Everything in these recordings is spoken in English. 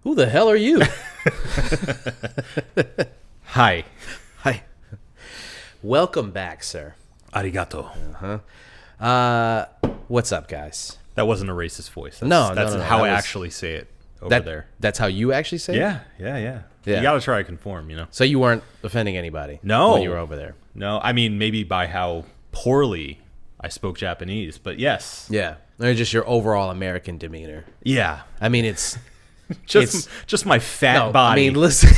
Who the hell are you? Hi. Hi. Welcome back, sir. Arigato. What's up, guys? That wasn't a racist voice. No, that's no. how That I was- actually say it over there. That's how you actually say it? Yeah. Yeah. You gotta try to conform, you know? So you weren't offending anybody No. when you were over there? No, I mean, maybe by how poorly I spoke Japanese, but yes. Yeah. Or just your overall American demeanor. Yeah. I mean, it's... Just my fat body. I mean, listen...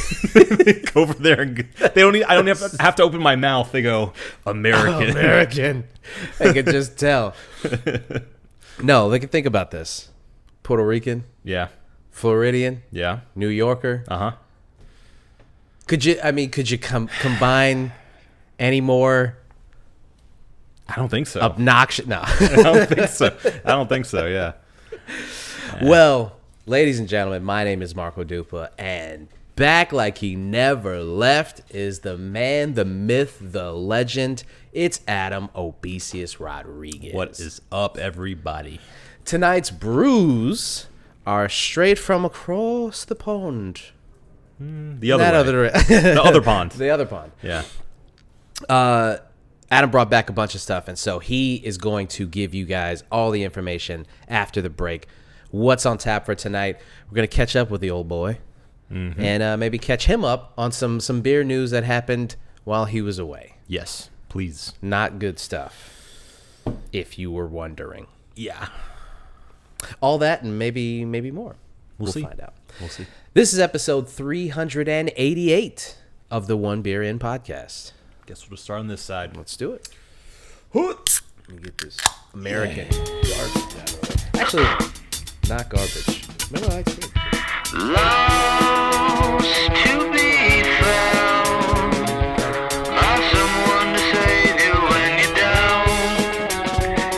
Go over there and I don't have to open my mouth. They go, American. American. I could just tell. No, they can think about this. Puerto Rican, Yeah. Floridian, Yeah. New Yorker. Uh-huh. Could you combine any more I don't think so. obnoxious? No. I don't think so, yeah. Well, ladies and gentlemen, my name is Marco Dupa, and back like he never left is the man, the myth, the legend. It's Adam Obesius Rodriguez. What is up, everybody? Tonight's brews are straight from across the pond. The other That way. other The other pond. the other pond. Yeah. Adam brought back a bunch of stuff, and so he is going to give you guys all the information after the break. What's on tap for tonight? We're going to catch up with the old boy and maybe catch him up on some beer news that happened while he was away. Yes, please. Not good stuff, if you were wondering. Yeah. All that and maybe more. We'll see. find out. We'll see. This is episode 388 of the One Beer In podcast. Guess we'll just start on this side. Let's do it. Let me get this American garbage out of the way. Actually, not garbage. Remember, I like to Lost to be found by someone to save you when you're down.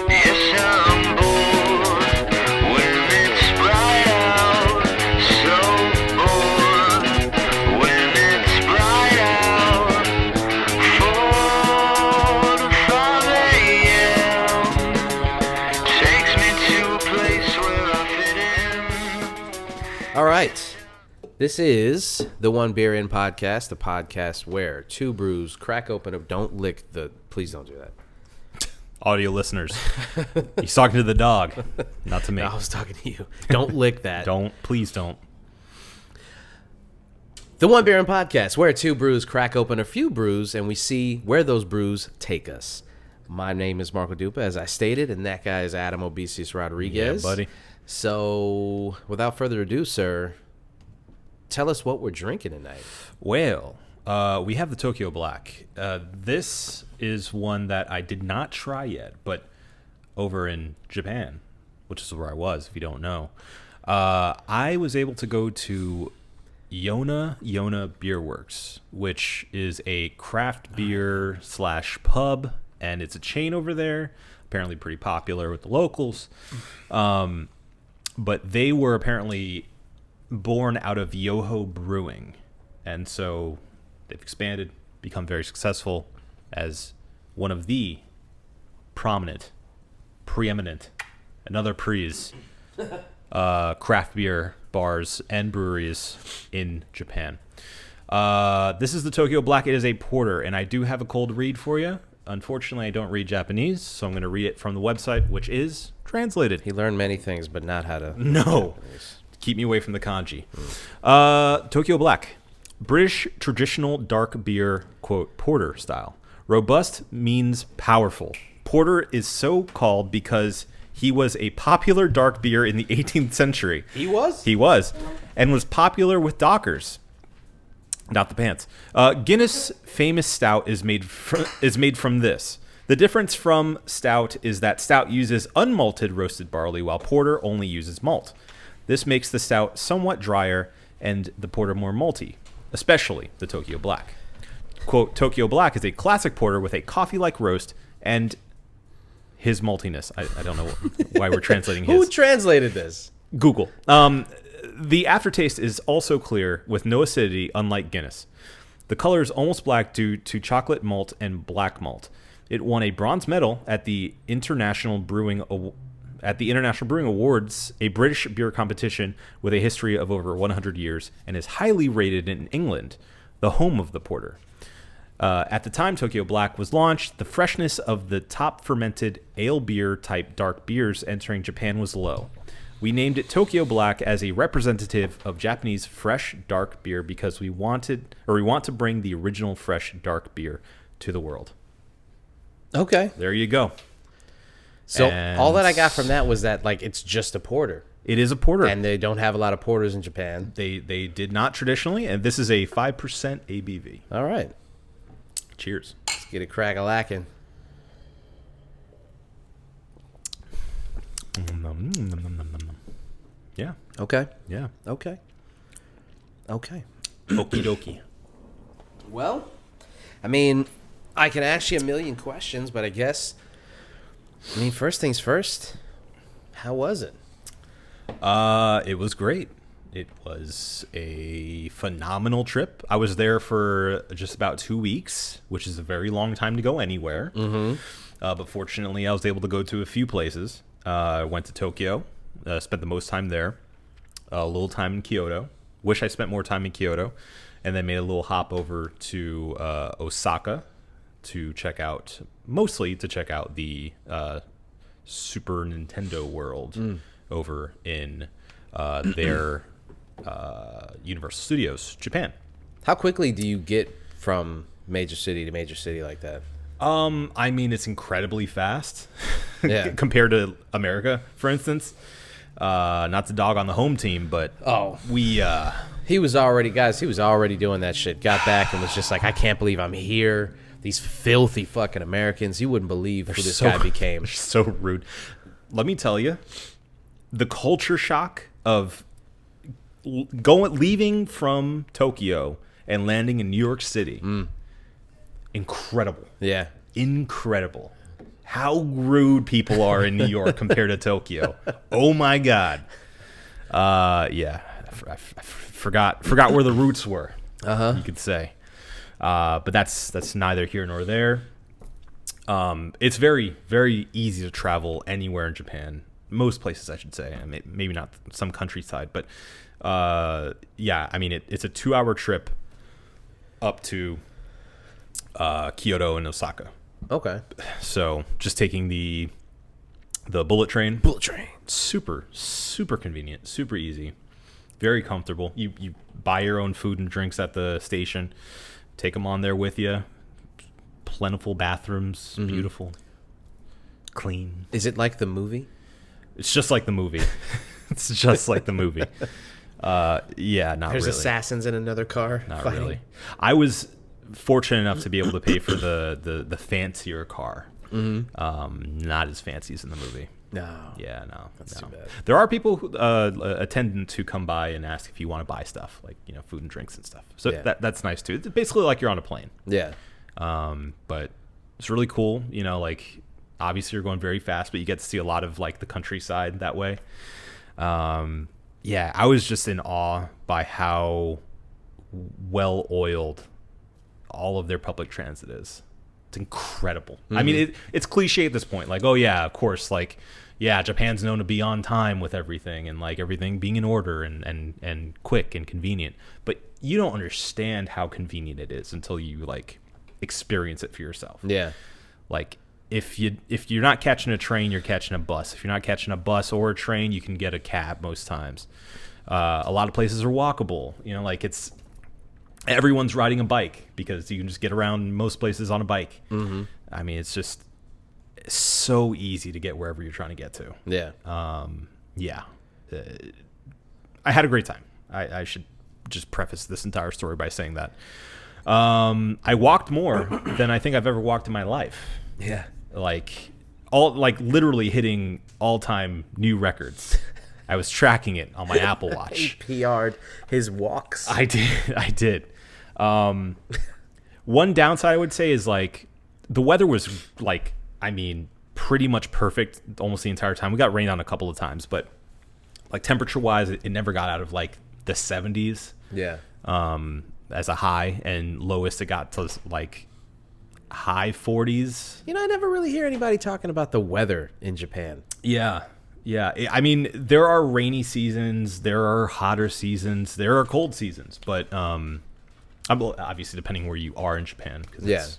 Yes, I'm bored when it's bright out. So bored when it's bright out. 4 to 5 a.m. takes me to a place where I fit in. All right. This is the One Beer In podcast, the podcast where two brews crack open. Don't lick the. Please don't do that. Audio listeners. He's talking to the dog, not to me. I was talking to you. Don't lick that. Please don't. The One Beer In podcast where two brews crack open a few brews and we see where those brews take us. My name is Marco Dupa, as I stated, and that guy is Adam Obesius Rodriguez. Yeah, buddy. So, without further ado, sir, tell us what we're drinking tonight. Well, we have the Tokyo Black. This is one that I did not try yet, but over in Japan, which is where I was, if you don't know, I was able to go to Yona Beer Works, which is a craft beer / pub, and it's a chain over there, apparently pretty popular with the locals. But they were apparently born out of Yoho Brewing, and so they've expanded, become very successful as one of the preeminent, another prees, craft beer bars and breweries in Japan. This is the Tokyo Black. It is a porter, and I do have a cold read for you. Unfortunately, I don't read Japanese, so I'm going to read it from the website, which is translated. He learned many things, but not how to... No. Keep me away from the kanji. Tokyo Black. British traditional dark beer, quote, porter style. Robust means powerful. Porter is so called because he was a popular dark beer in the 18th century. He was? He was. And was popular with dockers. Not the pants. Guinness famous stout is made from this. The difference from stout is that stout uses unmalted roasted barley, while porter only uses malt. This makes the stout somewhat drier and the porter more malty, especially the Tokyo Black. Quote, Tokyo Black is a classic porter with a coffee-like roast and his maltiness. I don't know why we're translating his. Who translated this? Google. The aftertaste is also clear with no acidity, unlike Guinness. The color is almost black due to chocolate malt and black malt. It won a bronze medal at the International Brewing at the International Brewing Awards, a British beer competition with a history of over 100 years, and is highly rated in England, the home of the porter. At the time Tokyo Black was launched, the freshness of the top fermented ale beer type dark beers entering Japan was low. We named it Tokyo Black as a representative of Japanese fresh dark beer because we want to bring the original fresh dark beer to the world. Okay. There you go. So And all that I got from that was that like it's just a porter, it is a porter. and they don't have a lot of porters in Japan. They did not traditionally, and this is a 5% ABV. All right, Cheers. let's get it crack-a-lacking. Yeah. Okay. Yeah. Okay. Okay. Okie dokie. Well, I mean, I can ask you a million questions, but I guess, first things first. How was it? It was great. It was a phenomenal trip. I was there for just about 2 weeks, which is a very long time to go anywhere. Mm-hmm. But fortunately, I was able to go to a few places. I went to Tokyo, spent the most time there. A little time in Kyoto. Wish I spent more time in Kyoto. And then made a little hop over to Osaka to check out the Super Nintendo World over in their Universal Studios, Japan. How quickly do you get from major city to major city like that? It's incredibly fast Yeah. compared to America, for instance. Not to dog on the home team, but He was already doing that shit. Got back and was just like, I can't believe I'm here. These filthy fucking Americans. You wouldn't believe who this guy became. They're so rude. Let me tell you, the culture shock of leaving from Tokyo and landing in New York City. Incredible. Yeah. Incredible. How rude people are in New York compared to Tokyo. Oh my God. Yeah. I forgot where the roots were. You could say. But that's neither here nor there. It's very, very easy to travel anywhere in Japan. Most places, I should say. Maybe not some countryside, but it's a 2-hour trip up to Kyoto and Osaka. Okay. So just taking the bullet train. Super, super convenient, super easy, very comfortable. You buy your own food and drinks at the station, take them on there with you. Plentiful bathrooms, beautiful, clean. Is it like the movie? It's just like the movie. It's just like the movie. Not There's really. assassins in another car. Not fighting. really. I was fortunate enough to be able to pay for the fancier car. Not as fancy as in the movie. No. Yeah, no. That's no. too bad. There are people who attendant to come by and ask if you want to buy stuff, like food and drinks and stuff. So Yeah. that's nice too. It's basically like you're on a plane. Yeah. But it's really cool. Obviously you're going very fast, but you get to see a lot of like the countryside that way. I was just in awe by how well oiled all of their public transit is. It's incredible. I mean, it's cliche at this point. Like, oh yeah, of course. Like, yeah, Japan's known to be on time with everything and like everything being in order and quick and convenient. But you don't understand how convenient it is until you like experience it for yourself. Yeah. Like if you're not catching a train, you're catching a bus. If you're not catching a bus or a train, you can get a cab most times. A lot of places are walkable. Everyone's riding a bike because you can just get around most places on a bike. I mean, it's just so easy to get wherever you're trying to get to. Yeah. I had a great time. I should just preface this entire story by saying that. I walked more than I think I've ever walked in my life. Yeah. Literally hitting all-time new records. I was tracking it on my Apple Watch. He PR'd his walks. I did. One downside I would say is like the weather was pretty much perfect almost the entire time. We got rained on a couple of times, but like temperature wise, it never got out of like the 70s. Yeah. As a high, and lowest it got to like high 40s. I never really hear anybody talking about the weather in Japan. Yeah. Yeah, I mean, there are rainy seasons, there are hotter seasons, there are cold seasons, but obviously depending where you are in Japan, because it's,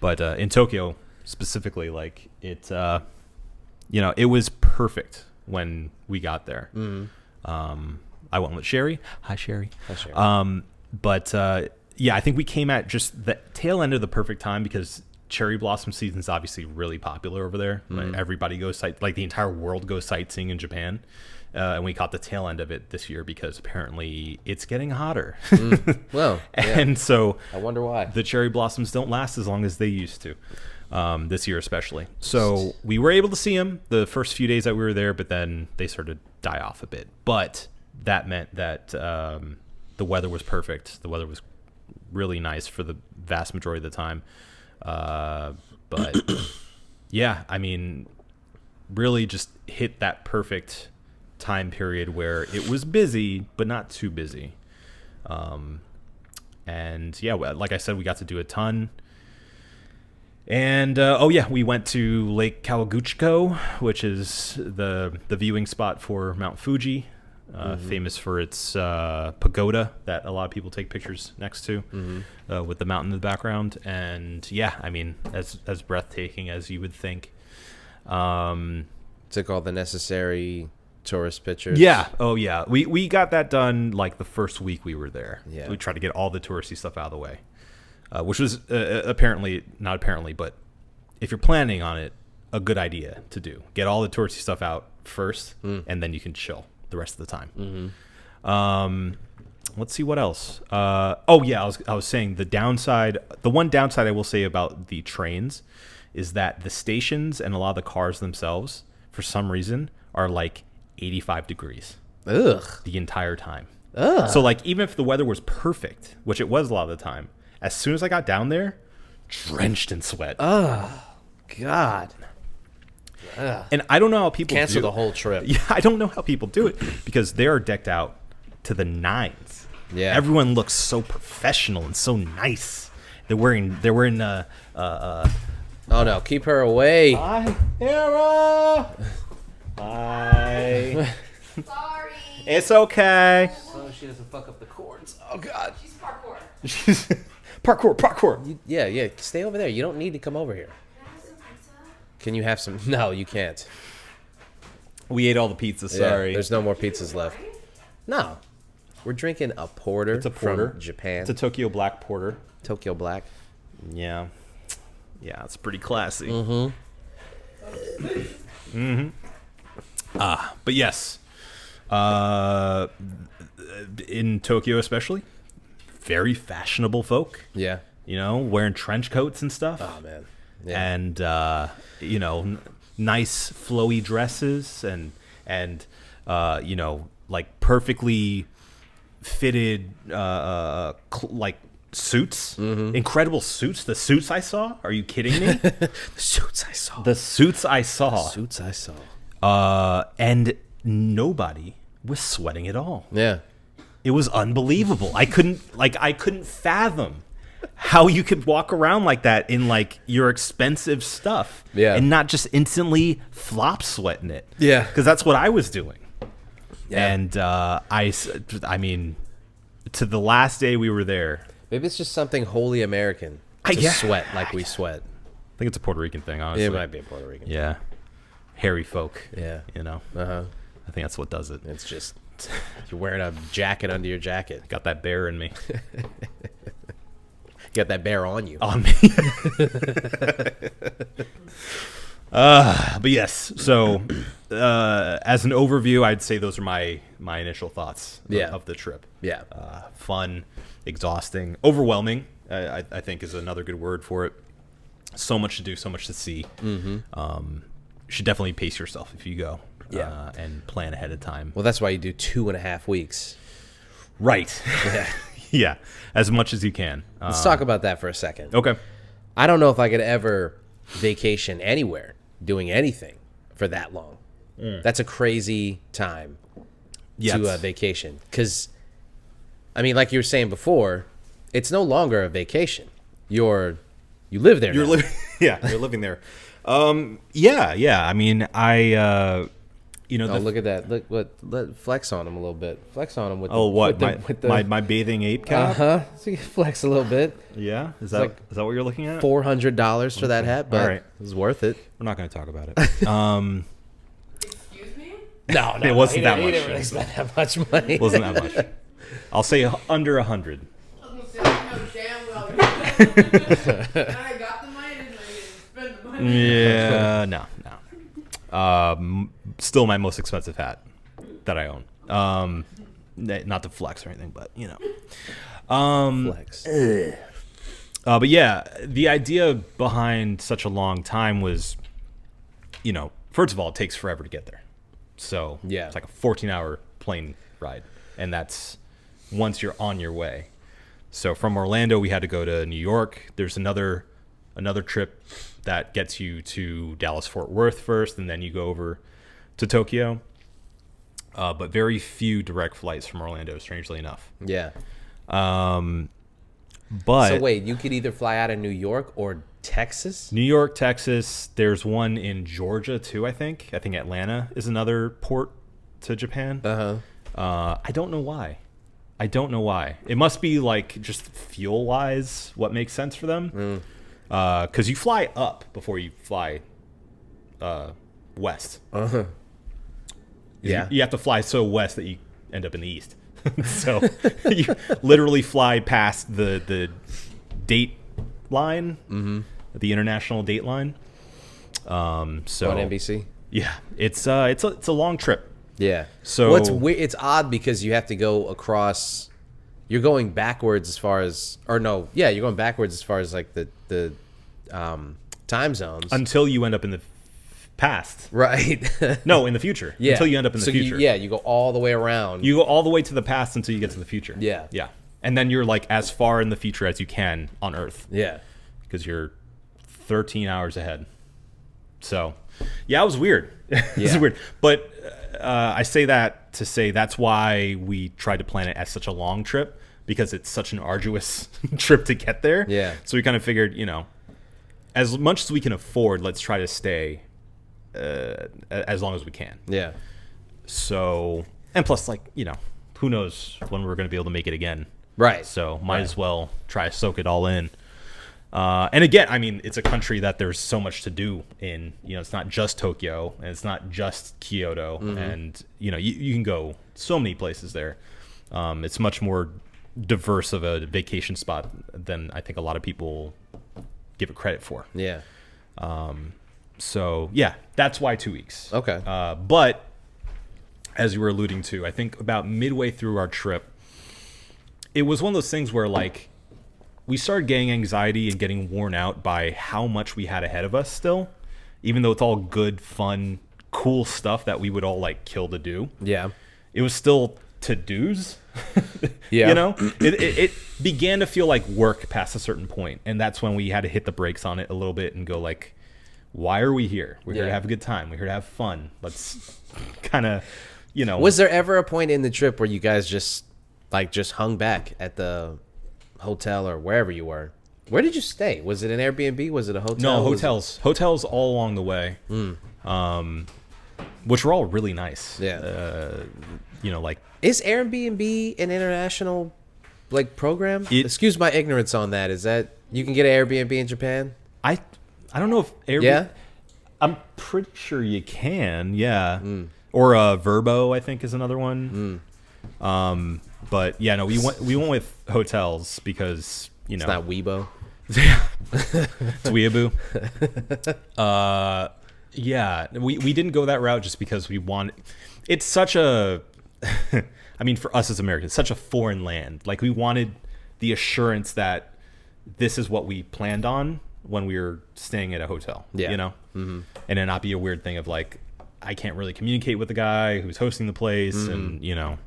but in Tokyo specifically, like it was perfect when we got there. I went with Sherry. Hi, Sherry. Hi, Sherry. But I think we came at just the tail end of the perfect time because cherry blossom season is obviously really popular over there. Like everybody goes like the entire world goes sightseeing in Japan, and we caught the tail end of it this year because apparently it's getting hotter. Well, and so I wonder why the cherry blossoms don't last as long as they used to. This year especially. So we were able to see them the first few days that we were there, but then they started to die off a bit. But that meant that the weather was perfect. The weather was really nice for the vast majority of the time. But yeah, I mean, really just hit that perfect time period where it was busy, but not too busy. And yeah, like I said, we got to do a ton. And we went to Lake Kawaguchiko, which is the viewing spot for Mount Fuji, famous for its pagoda that a lot of people take pictures next to, with the mountain in the background. And yeah, I mean, as breathtaking as you would think. took all the necessary tourist pictures. Yeah. Oh yeah. We got that done like the first week we were there. Yeah. We tried to get all the touristy stuff out of the way. Which was not apparently, but if you're planning on it, a good idea to do. Get all the touristy stuff out first, and then you can chill the rest of the time. Let's see what else. I was saying the one downside I will say about the trains is that the stations and a lot of the cars themselves, for some reason, are like 85 degrees. Ugh. The entire time. Ugh. So like even if the weather was perfect, which it was a lot of the time, as soon as I got down there, drenched in sweat. Oh, God. Ugh. And I don't know how people Cancel the whole trip. Yeah, I don't know how people do it because they are decked out to the nines. Yeah. Everyone looks so professional and so nice. They're wearing Oh, no. Keep her away. Hi, Hera. Hi. Sorry. It's okay. Oh, she doesn't fuck up the cords. Oh, God. She's parkour. Parkour. Yeah. Stay over there. You don't need to come over here. Can I have some pizza? Can you have some? No, you can't. We ate all the pizza. Yeah, Sorry. there's no more pizzas left. No. We're drinking a porter. It's a porter from Japan. It's a Tokyo Black Porter. Tokyo Black. Yeah, it's pretty classy. But yes, in Tokyo especially, very fashionable folk. Yeah. You know, wearing trench coats and stuff. Oh, man. Yeah. And nice flowy dresses and like perfectly fitted like suits, incredible suits. The suits I saw. Are you kidding me? The suits I saw. And nobody was sweating at all. Yeah. It was unbelievable. I couldn't fathom how you could walk around like that in like your expensive stuff, and not just instantly flop sweating it. Yeah. Because that's what I was doing. Yeah. And I mean, to the last day we were there. Maybe it's just something wholly American to sweat like we sweat. I think it's a Puerto Rican thing, honestly. It might be a Puerto Rican. Yeah. Hairy folk. Yeah. You know? Uh-huh. I think that's what does it. It's just you're wearing a jacket under your jacket. Got that bear in me. You got that bear on you. On me. But yes, so as an overview, I'd say those are my initial thoughts of the trip. Yeah. Fun, exhausting, overwhelming, I think is another good word for it. So much to do, so much to see. You should definitely pace yourself if you go. Yeah. And plan ahead of time. Well, that's why you do 2.5 weeks. Right. Yeah. Yeah, as much as you can. Let's talk about that for a second. Okay. I don't know if I could ever vacation anywhere doing anything for that long. That's a crazy time to vacation. Because, I mean, like you were saying before, it's no longer a vacation. You live there now. You're living there. Yeah. I mean, you know, Oh, look at that! Let flex on him a little bit. Flex on him with my bathing ape cap? So you can flex a little bit. Yeah, is that what you're looking at? $400 for that hat, but All right. it was worth it. We're not going to talk about it. Excuse me? No, It wasn't that He much. didn't really spend that much money. Wasn't that much. I'll say under 100. I was gonna say, I know damn well you and I got the money and I didn't spend the money. Yeah, no. Still my most expensive hat that I own. Not to flex or anything, but you know. Flex. But yeah, the idea behind such a long time was, you know, first of all, it takes forever to get there. So Yeah. it's like a 14-hour plane ride, and that's once you're on your way. So from Orlando, we had to go to New York. There's another trip that gets you to Dallas-Fort Worth first, and then you go over to Tokyo. But very few direct flights from Orlando, strangely enough. Yeah. But So wait, you could either fly out of New York or Texas? New York, Texas, there's one in Georgia too, I think. I think Atlanta is another port to Japan. I don't know why. It must be like just fuel-wise what makes sense for them. Because you fly up before you fly west. Yeah. You have to fly so west that you end up in the east. So you literally fly past the date line, the international date line. So On NBC? yeah, it's a long trip. Yeah. So- what's weird? It's odd because you have to go across. You're going backwards as far as, or no, yeah, you're going backwards as far as like the time zones. Until you end up in the past. Right. No, in the future. Yeah. Until you end up in the So future. you go all the way around. You go all the way to the past until you get to the future. Yeah. Yeah. And then you're like as far in the future as you can on Earth. Yeah. Because you're 13 hours ahead. So, yeah, it was weird. It was Yeah. weird. But I say that to say that's why we tried to plan it as such a long trip, because it's such an arduous trip to get there. Yeah. So we kind of figured, you know, as much as we can afford, let's try to stay as long as we can. Yeah. So, and plus, like, you know, who knows when we're going to be able to make it again. Right. So might as well try to soak it all in. And again, I mean, it's a country that there's so much to do in. You know, it's not just Tokyo, and it's not just Kyoto, and you know, you can go so many places there. It's much more diverse of a vacation spot than I think a lot of people give it credit for. Yeah. So yeah, that's why 2 weeks. Okay. But as you were alluding to, I think about midway through our trip, it was one of those things where like we started getting anxiety and getting worn out by how much we had ahead of us still, even though it's all good, fun, cool stuff that we would all like kill to do. Yeah. It was still to-dos. Yeah. You know, it began to feel like work past a certain point, and that's when we had to hit the brakes on it a little bit and go like, why are we here? We're here to Yeah. have a good time. We're here to have fun. Let's kind of, you know. Was there ever a point in the trip where you guys just hung back at the hotel or wherever you were? Where did you stay? Was it an Airbnb? Was it a hotel? No, Was it- hotels all along the way, which were all really nice. Yeah. You know, like Is Airbnb an international like program? Excuse my ignorance on that. Is that you can get an Airbnb in Japan? I don't know if Airbnb. Yeah. I'm pretty sure you can. Yeah. Or Verbo, I think, is another one. But yeah, no, we went with hotels because you know It's not Weibo. it's Suiyoubi. Yeah, we didn't go that route just because we wanted. It's such a. I mean, for us as Americans, it's such a foreign land. Like we wanted the assurance that this is what we planned on when we were staying at a hotel. Yeah. You know, and it not be a weird thing of like I can't really communicate with the guy who's hosting the place, and you know,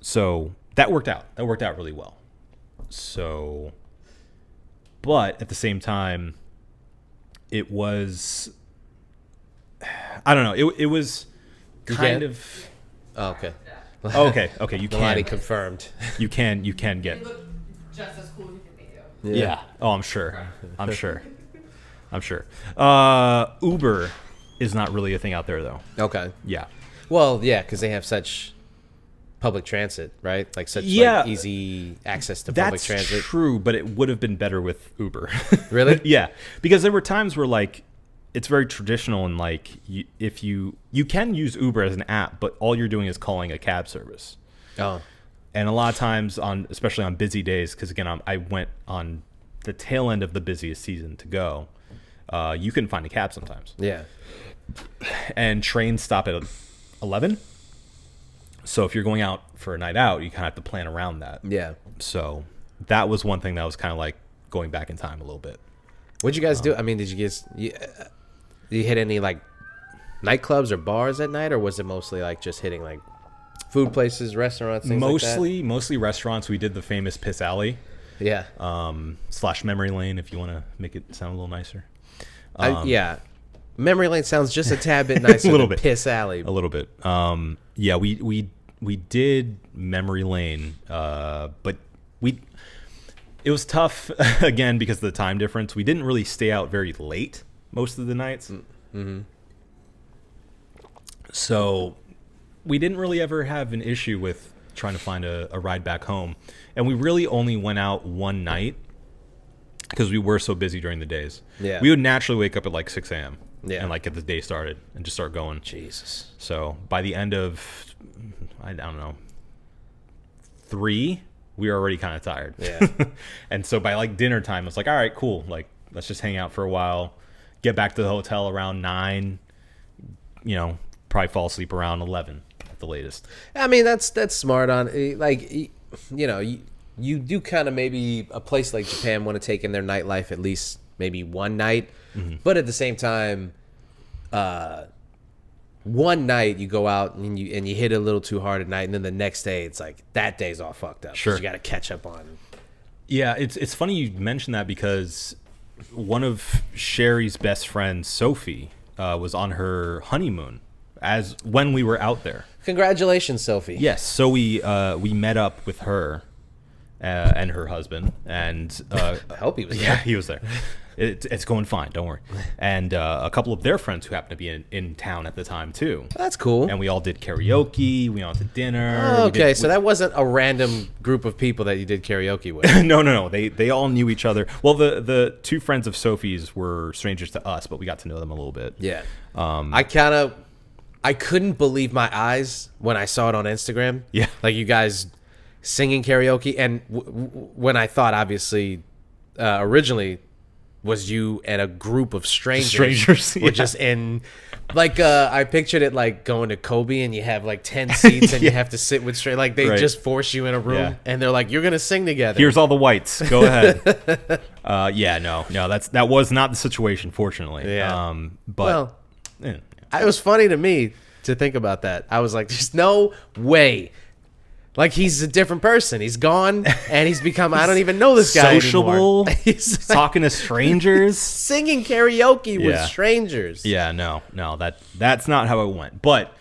so that worked out. That worked out really well. So, but at the same time, it was, I don't know. It was kind can? of. Oh, okay. Oh, okay. You Nobody can. confirmed. You can get. They look just as cool as you think they do. Yeah. Oh, I'm sure. Uber is not really a thing out there, though. Okay. Yeah. Well, yeah, because they have such public transit, right? Like such like, easy access to public transit. That's true, but it would have been better with Uber. Really? Yeah, because there were times where like it's very traditional and like if you can use Uber as an app, but all you're doing is calling a cab service. Oh. And a lot of times especially on busy days, because again I went on the tail end of the busiest season to go. You can find a cab sometimes. Yeah. And trains stop at 11. So if you're going out for a night out, you kind of have to plan around that. Yeah. So that was one thing that was kind of like going back in time a little bit. What'd you guys do? I mean, did you hit any like nightclubs or bars at night, or was it mostly like just hitting like food places, restaurants, things like that? Mostly restaurants. We did the famous Piss Alley. Yeah. / Memory Lane, if you want to make it sound a little nicer. Yeah. Memory Lane sounds just a tad bit nicer a little than bit. Piss Alley. A little bit. Yeah, we did Memory Lane, but it was tough again because of the time difference. We didn't really stay out very late most of the nights. Mm-hmm. So we didn't really ever have an issue with trying to find a ride back home. And we really only went out one night because we were so busy during the days. Yeah. We would naturally wake up at like 6 a.m. Yeah. And like get the day started and just start going. Jesus. So by the end of, I don't know, 3, we were already kind of tired. Yeah. And so by like dinner time, it's like, all right, cool. Like, let's just hang out for a while, get back to the hotel around 9, probably fall asleep around 11 at the latest. I mean, that's smart on, like, you do kind of maybe a place like Japan want to take in their nightlife at least maybe one night. Mm-hmm. But at the same time, one night you go out and you hit it a little too hard at night, and then the next day it's like that day's all fucked up. Sure. You got to catch up on. Yeah, it's funny you mentioned that because one of Sherry's best friends, Sophie, was on her honeymoon when we were out there. Congratulations, Sophie. Yes, so we met up with her and her husband, and I hope he was there. Yeah, he was there. It's going fine, don't worry. And a couple of their friends who happened to be in town at the time too. That's cool. And we all did karaoke. We went out to dinner. Oh, okay, so that wasn't a random group of people that you did karaoke with. No. They all knew each other. Well, the 2 friends of Sophie's were strangers to us, but we got to know them a little bit. Yeah. I couldn't believe my eyes when I saw it on Instagram. Yeah. Like you guys singing karaoke, and when I thought obviously originally was you and a group of strangers yeah. were just in, like I pictured it like going to Kobe and you have like 10 seats and Yeah. you have to sit with strangers, like they Right. just force you in a room Yeah. and they're like, you're gonna sing together. Here's all the whites. Go ahead. No, that was not the situation, fortunately. Yeah. But Well, eh, it was funny to me to think about that. I was like, there's no way. Like, he's a different person. He's gone, and he's become, I don't even know this guy sociable, anymore. He's like talking to strangers. singing karaoke with Yeah. strangers. Yeah, no, that's not how it went. But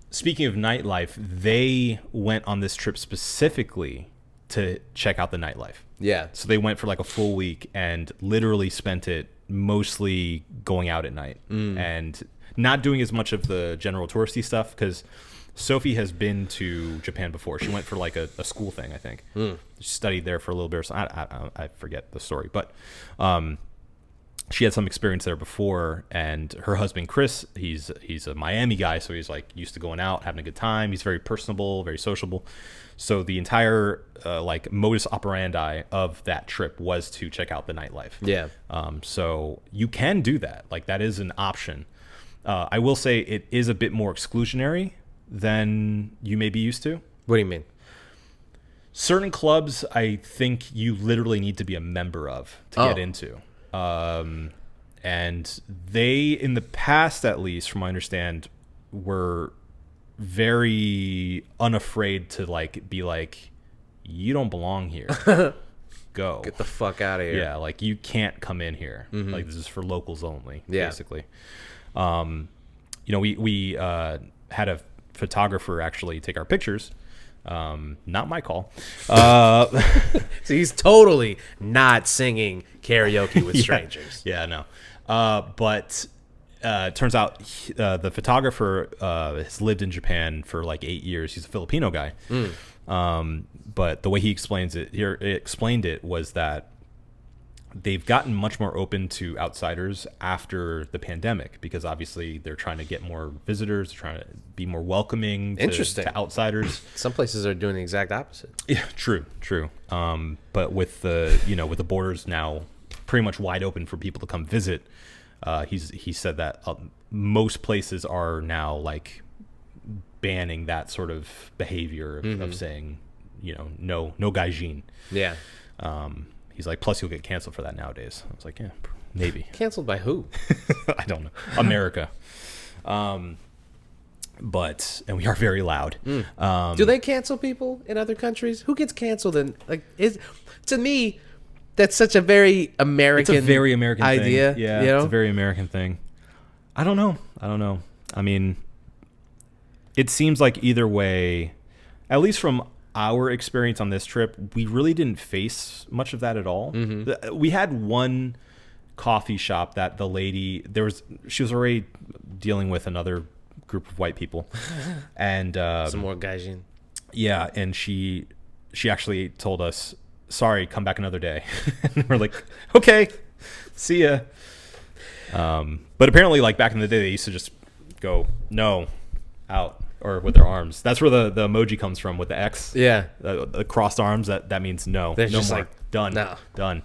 speaking of nightlife, they went on this trip specifically to check out the nightlife. Yeah. So they went for like a full week and literally spent it mostly going out at night and not doing as much of the general touristy stuff because Sophie has been to Japan before. She went for like a school thing, I think. She studied there for a little bit or something. I forget the story. But she had some experience there before. And her husband, Chris, he's a Miami guy. So he's like used to going out, having a good time. He's very personable, very sociable. So the entire like modus operandi of that trip was to check out the nightlife. Yeah. So you can do that. Like that is an option. I will say it is a bit more exclusionary than you may be used to. What do you mean? Certain clubs, I think you literally need to be a member of to get into. And they, in the past at least, from what I understand, were very unafraid to like be like, you don't belong here. Go. Get the fuck out of here. Yeah, like you can't come in here. Like this is for locals only, Yeah. basically. We had a photographer actually take our pictures. Not my call. So he's totally not singing karaoke with strangers. Yeah, no. But turns out the photographer has lived in Japan for like 8 years. He's a Filipino guy. But the way he explained it was that they've gotten much more open to outsiders after the pandemic, because obviously they're trying to get more visitors, trying to be more welcoming to outsiders. Some places are doing the exact opposite. Yeah, true. But with the borders now pretty much wide open for people to come visit, he said that most places are now like banning that sort of behavior of saying, no gaijin. Yeah. He's like, plus you'll get canceled for that nowadays. I was like, yeah, maybe. Canceled by who? I don't know. America. But we are very loud. Do they cancel people in other countries? Who gets canceled? And to me, that's such a very American. It's a very American idea. Thing. Yeah, it's a very American thing. I don't know. I mean, it seems like either way, at least from our experience on this trip, we really didn't face much of that at all. We had one coffee shop that the lady she was already dealing with another group of white people, and some more gaijin. Yeah, and she actually told us, "Sorry, come back another day." And we're like, "Okay, see ya." But apparently, like back in the day, they used to just go no, out. Or with their arms. That's where the emoji comes from, with the X. Yeah. The crossed arms, that means no. They're no just more. like, done. no. Done.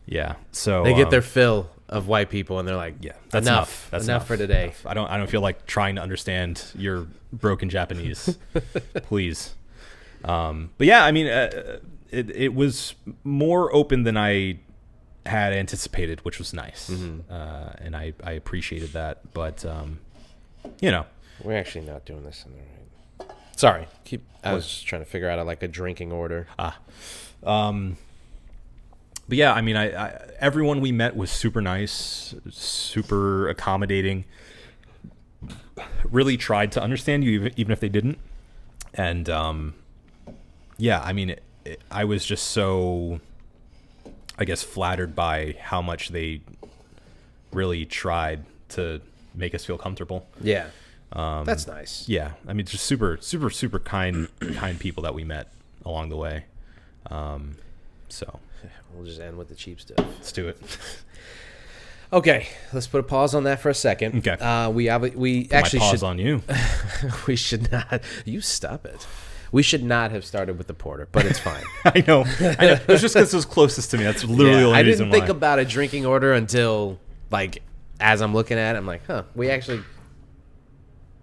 Yeah. So they get their fill of white people, and they're like, yeah, that's enough. That's enough for today. I don't feel like trying to understand your broken Japanese. Please. But yeah, I mean, it was more open than I had anticipated, which was nice. And I appreciated that. But we're actually not doing this in the right. Sorry. I was just trying to figure out like a drinking order. But yeah, I mean, I everyone we met was super nice, super accommodating. Really tried to understand you, even if they didn't. And yeah, I mean, I was just so, I guess, flattered by how much they really tried to make us feel comfortable. Yeah. That's nice. Yeah, I mean, just super kind people that we met along the way. So we'll just end with the cheap stuff. Let's do it. Okay, let's put a pause on that for a second. Okay. We actually pause should on you. We should not. You stop it. We should not have started with the porter, but it's fine. I know. It's just because it was closest to me. That's literally the only reason why. I didn't think about a drinking order until like as I'm looking at it, I'm like, huh. We actually.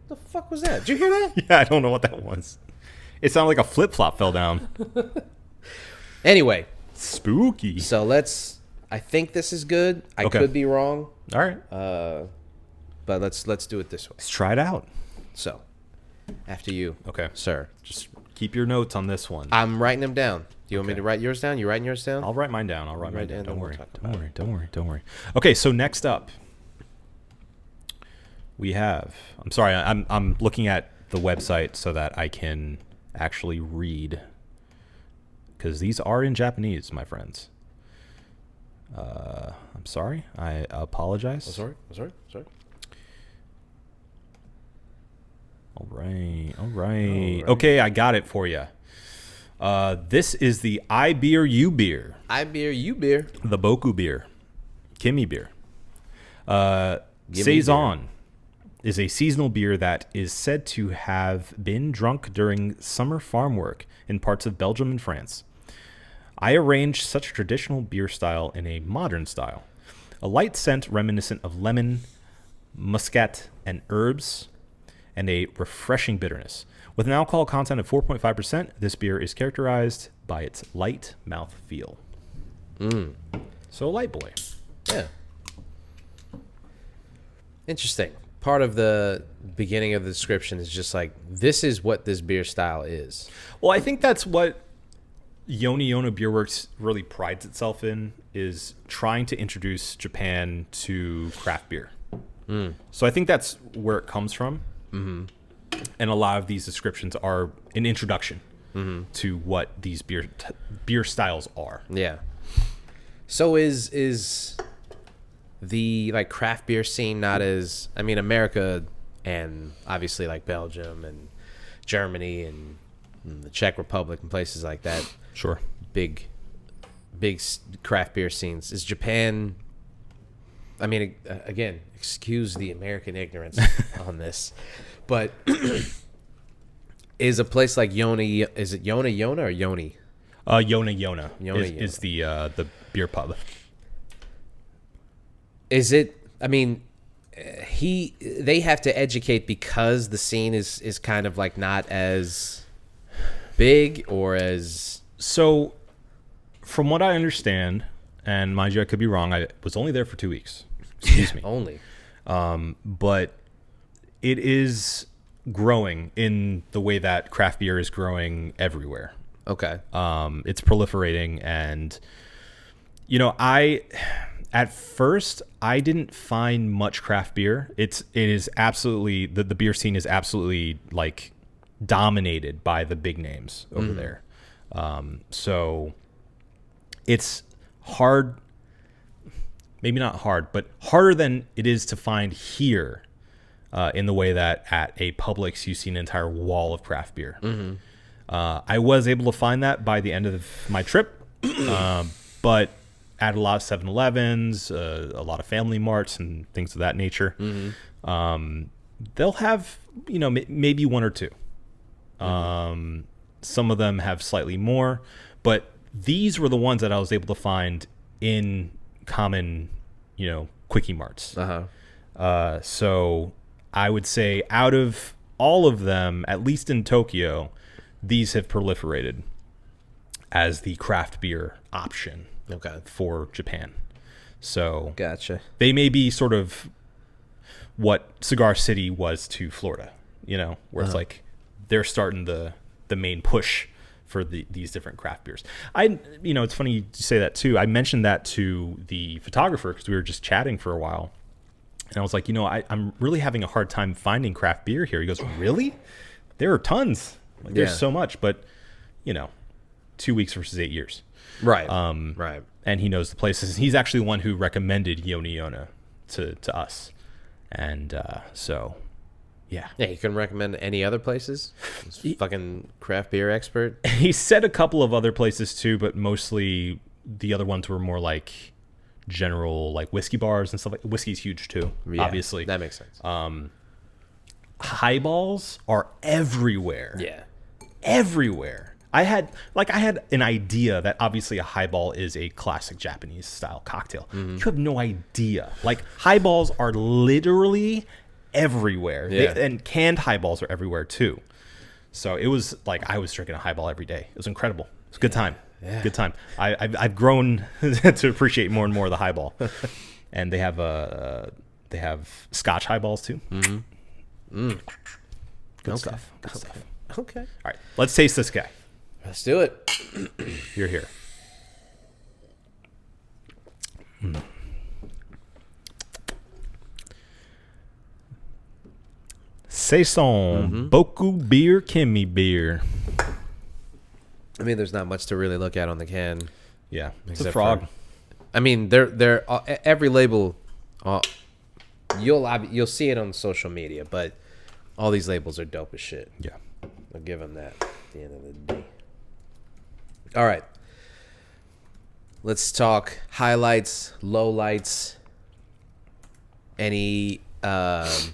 The fuck was that? Did you hear that? Yeah, I don't know what that was. It sounded like a flip-flop fell down. Anyway. Spooky. So I think this is good. I could be wrong. All right. But let's do it this way. Let's try it out. So, after you. Okay. Sir. Just keep your notes on this one. I'm writing them down. You want me to write yours down? You writing yours down? I'll write mine down. Don't worry. Don't worry. Okay, so next up, we have. I'm sorry. I'm looking at the website so that I can actually read, because these are in Japanese, my friends. I'm sorry. I apologize. Sorry. All right. Okay, I got it for you. This is the I beer, you beer. I beer, you beer. The Boku beer. Kimi beer. Gimme Saison is a seasonal beer that is said to have been drunk during summer farm work in parts of Belgium and France. I arranged such a traditional beer style in a modern style. A light scent reminiscent of lemon, muscat, and herbs, and a refreshing bitterness. With an alcohol content of 4.5%, this beer is characterized by its light mouthfeel. So a light boy. Yeah. Interesting. Part of the beginning of the description is just like, this is what this beer style is. Well, I think that's what Yona Beer Works really prides itself in, is trying to introduce Japan to craft beer. So I think that's where it comes from. And a lot of these descriptions are an introduction to what these beer styles are. Yeah. So is the like craft beer scene not as, I mean, America and obviously like Belgium and Germany and the Czech Republic and places like that, Sure. big craft beer scenes. Is Japan, I mean, again, excuse the American ignorance on this, but is a place like Yona, is it Yona or Yoni? Yona Yona. is the beer pub. Is it, I mean, they have to educate because the scene is kind of like not as big or as... So, from what I understand, and mind you, I could be wrong, I was only there for 2 weeks. Excuse me. Only. But it is growing in the way that craft beer is growing everywhere. Okay. It's proliferating, and at first I didn't find much craft beer. It is absolutely the beer scene is absolutely like dominated by the big names over there. So it's hard, maybe not hard, but harder than it is to find here, in the way that at a Publix you see an entire wall of craft beer. I was able to find that by the end of my trip, but at a lot of 7-Elevens, a lot of Family Marts and things of that nature, they'll have, maybe one or two. Some of them have slightly more, but these were the ones that I was able to find in common, quickie marts. So I would say out of all of them, at least in Tokyo, these have proliferated as the craft beer option for Japan. So Gotcha. they may be sort of what Cigar City was to Florida, where it's like they're starting the main push for these different craft beers. It's funny you say that too. I mentioned that to the photographer because we were just chatting for a while. And I was like, I'm really having a hard time finding craft beer here. He goes, really? There are tons. Like, there's so much, but 2 weeks versus 8 years. Right. Right. And he knows the places. He's actually the one who recommended Yona to us. And so, yeah. Yeah, you can recommend any other places? Fucking craft beer expert. He said a couple of other places too, but mostly the other ones were more like general, like whiskey bars and stuff. Like whiskey's huge too, obviously. That makes sense. Highballs are everywhere. Yeah. Everywhere. I had an idea that obviously a highball is a classic Japanese style cocktail. You have no idea. Like highballs are literally everywhere. Yeah. And canned highballs are everywhere too. So it was like I was drinking a highball every day. It was incredible. It was a good time. Yeah. Good time. I've grown to appreciate more and more the highball. And they have Scotch highballs too. Good stuff. Good stuff. Okay. All right, let's taste this guy. Let's do it. You're here. Saison, Boku beer, Kimi beer. I mean, there's not much to really look at on the can. Yeah, it's a Except frog. for- I mean, they're every label. You'll see it on social media, but all these labels are dope as shit. Yeah. I'll give them that at the end of the day. All right. Let's talk highlights, lowlights, any, I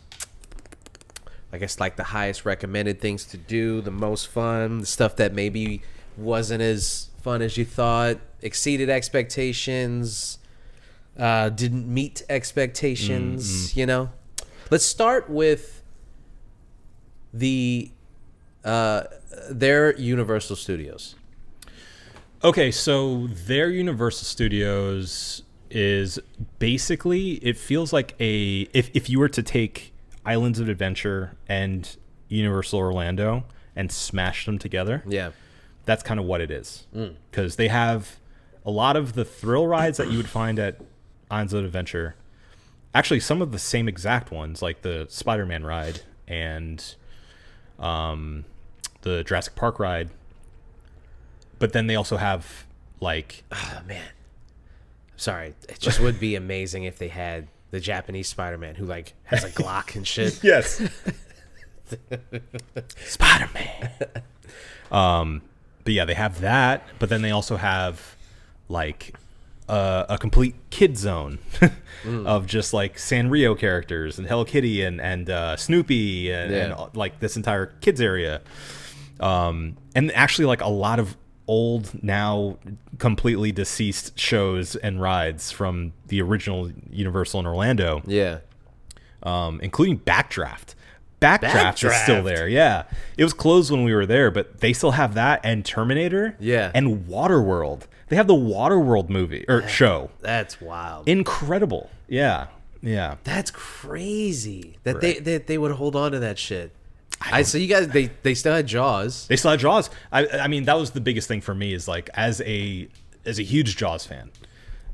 guess, like the highest recommended things to do, the most fun, the stuff that maybe wasn't as fun as you thought, exceeded expectations, didn't meet expectations, Let's start with their Universal Studios. Okay, so their Universal Studios is basically, it feels like if you were to take Islands of Adventure and Universal Orlando and smash them together, Yeah. that's kind of what it is. Because they have a lot of the thrill rides that you would find at Islands of Adventure. Actually, some of the same exact ones, like the Spider-Man ride and the Jurassic Park ride. But then they also have, like... Oh, man. Sorry, it just would be amazing if they had the Japanese Spider-Man who like has a Glock and shit. Yes. Spider-Man. But yeah, they have that, but then they also have like a complete kid zone of just like Sanrio characters and Hello Kitty and Snoopy and like this entire kids area. And actually like a lot of old, now completely deceased shows and rides from the original Universal in Orlando. Yeah. Including Backdraft. Backdraft is still there. Yeah. It was closed when we were there, but they still have that and Terminator. Yeah. And Waterworld. They have the Waterworld movie or show. That's wild. Incredible. Yeah. Yeah. That's crazy that Right. they would hold on to that shit. So you guys, they still had Jaws. They still had Jaws. I mean, that was the biggest thing for me is like as a huge Jaws fan,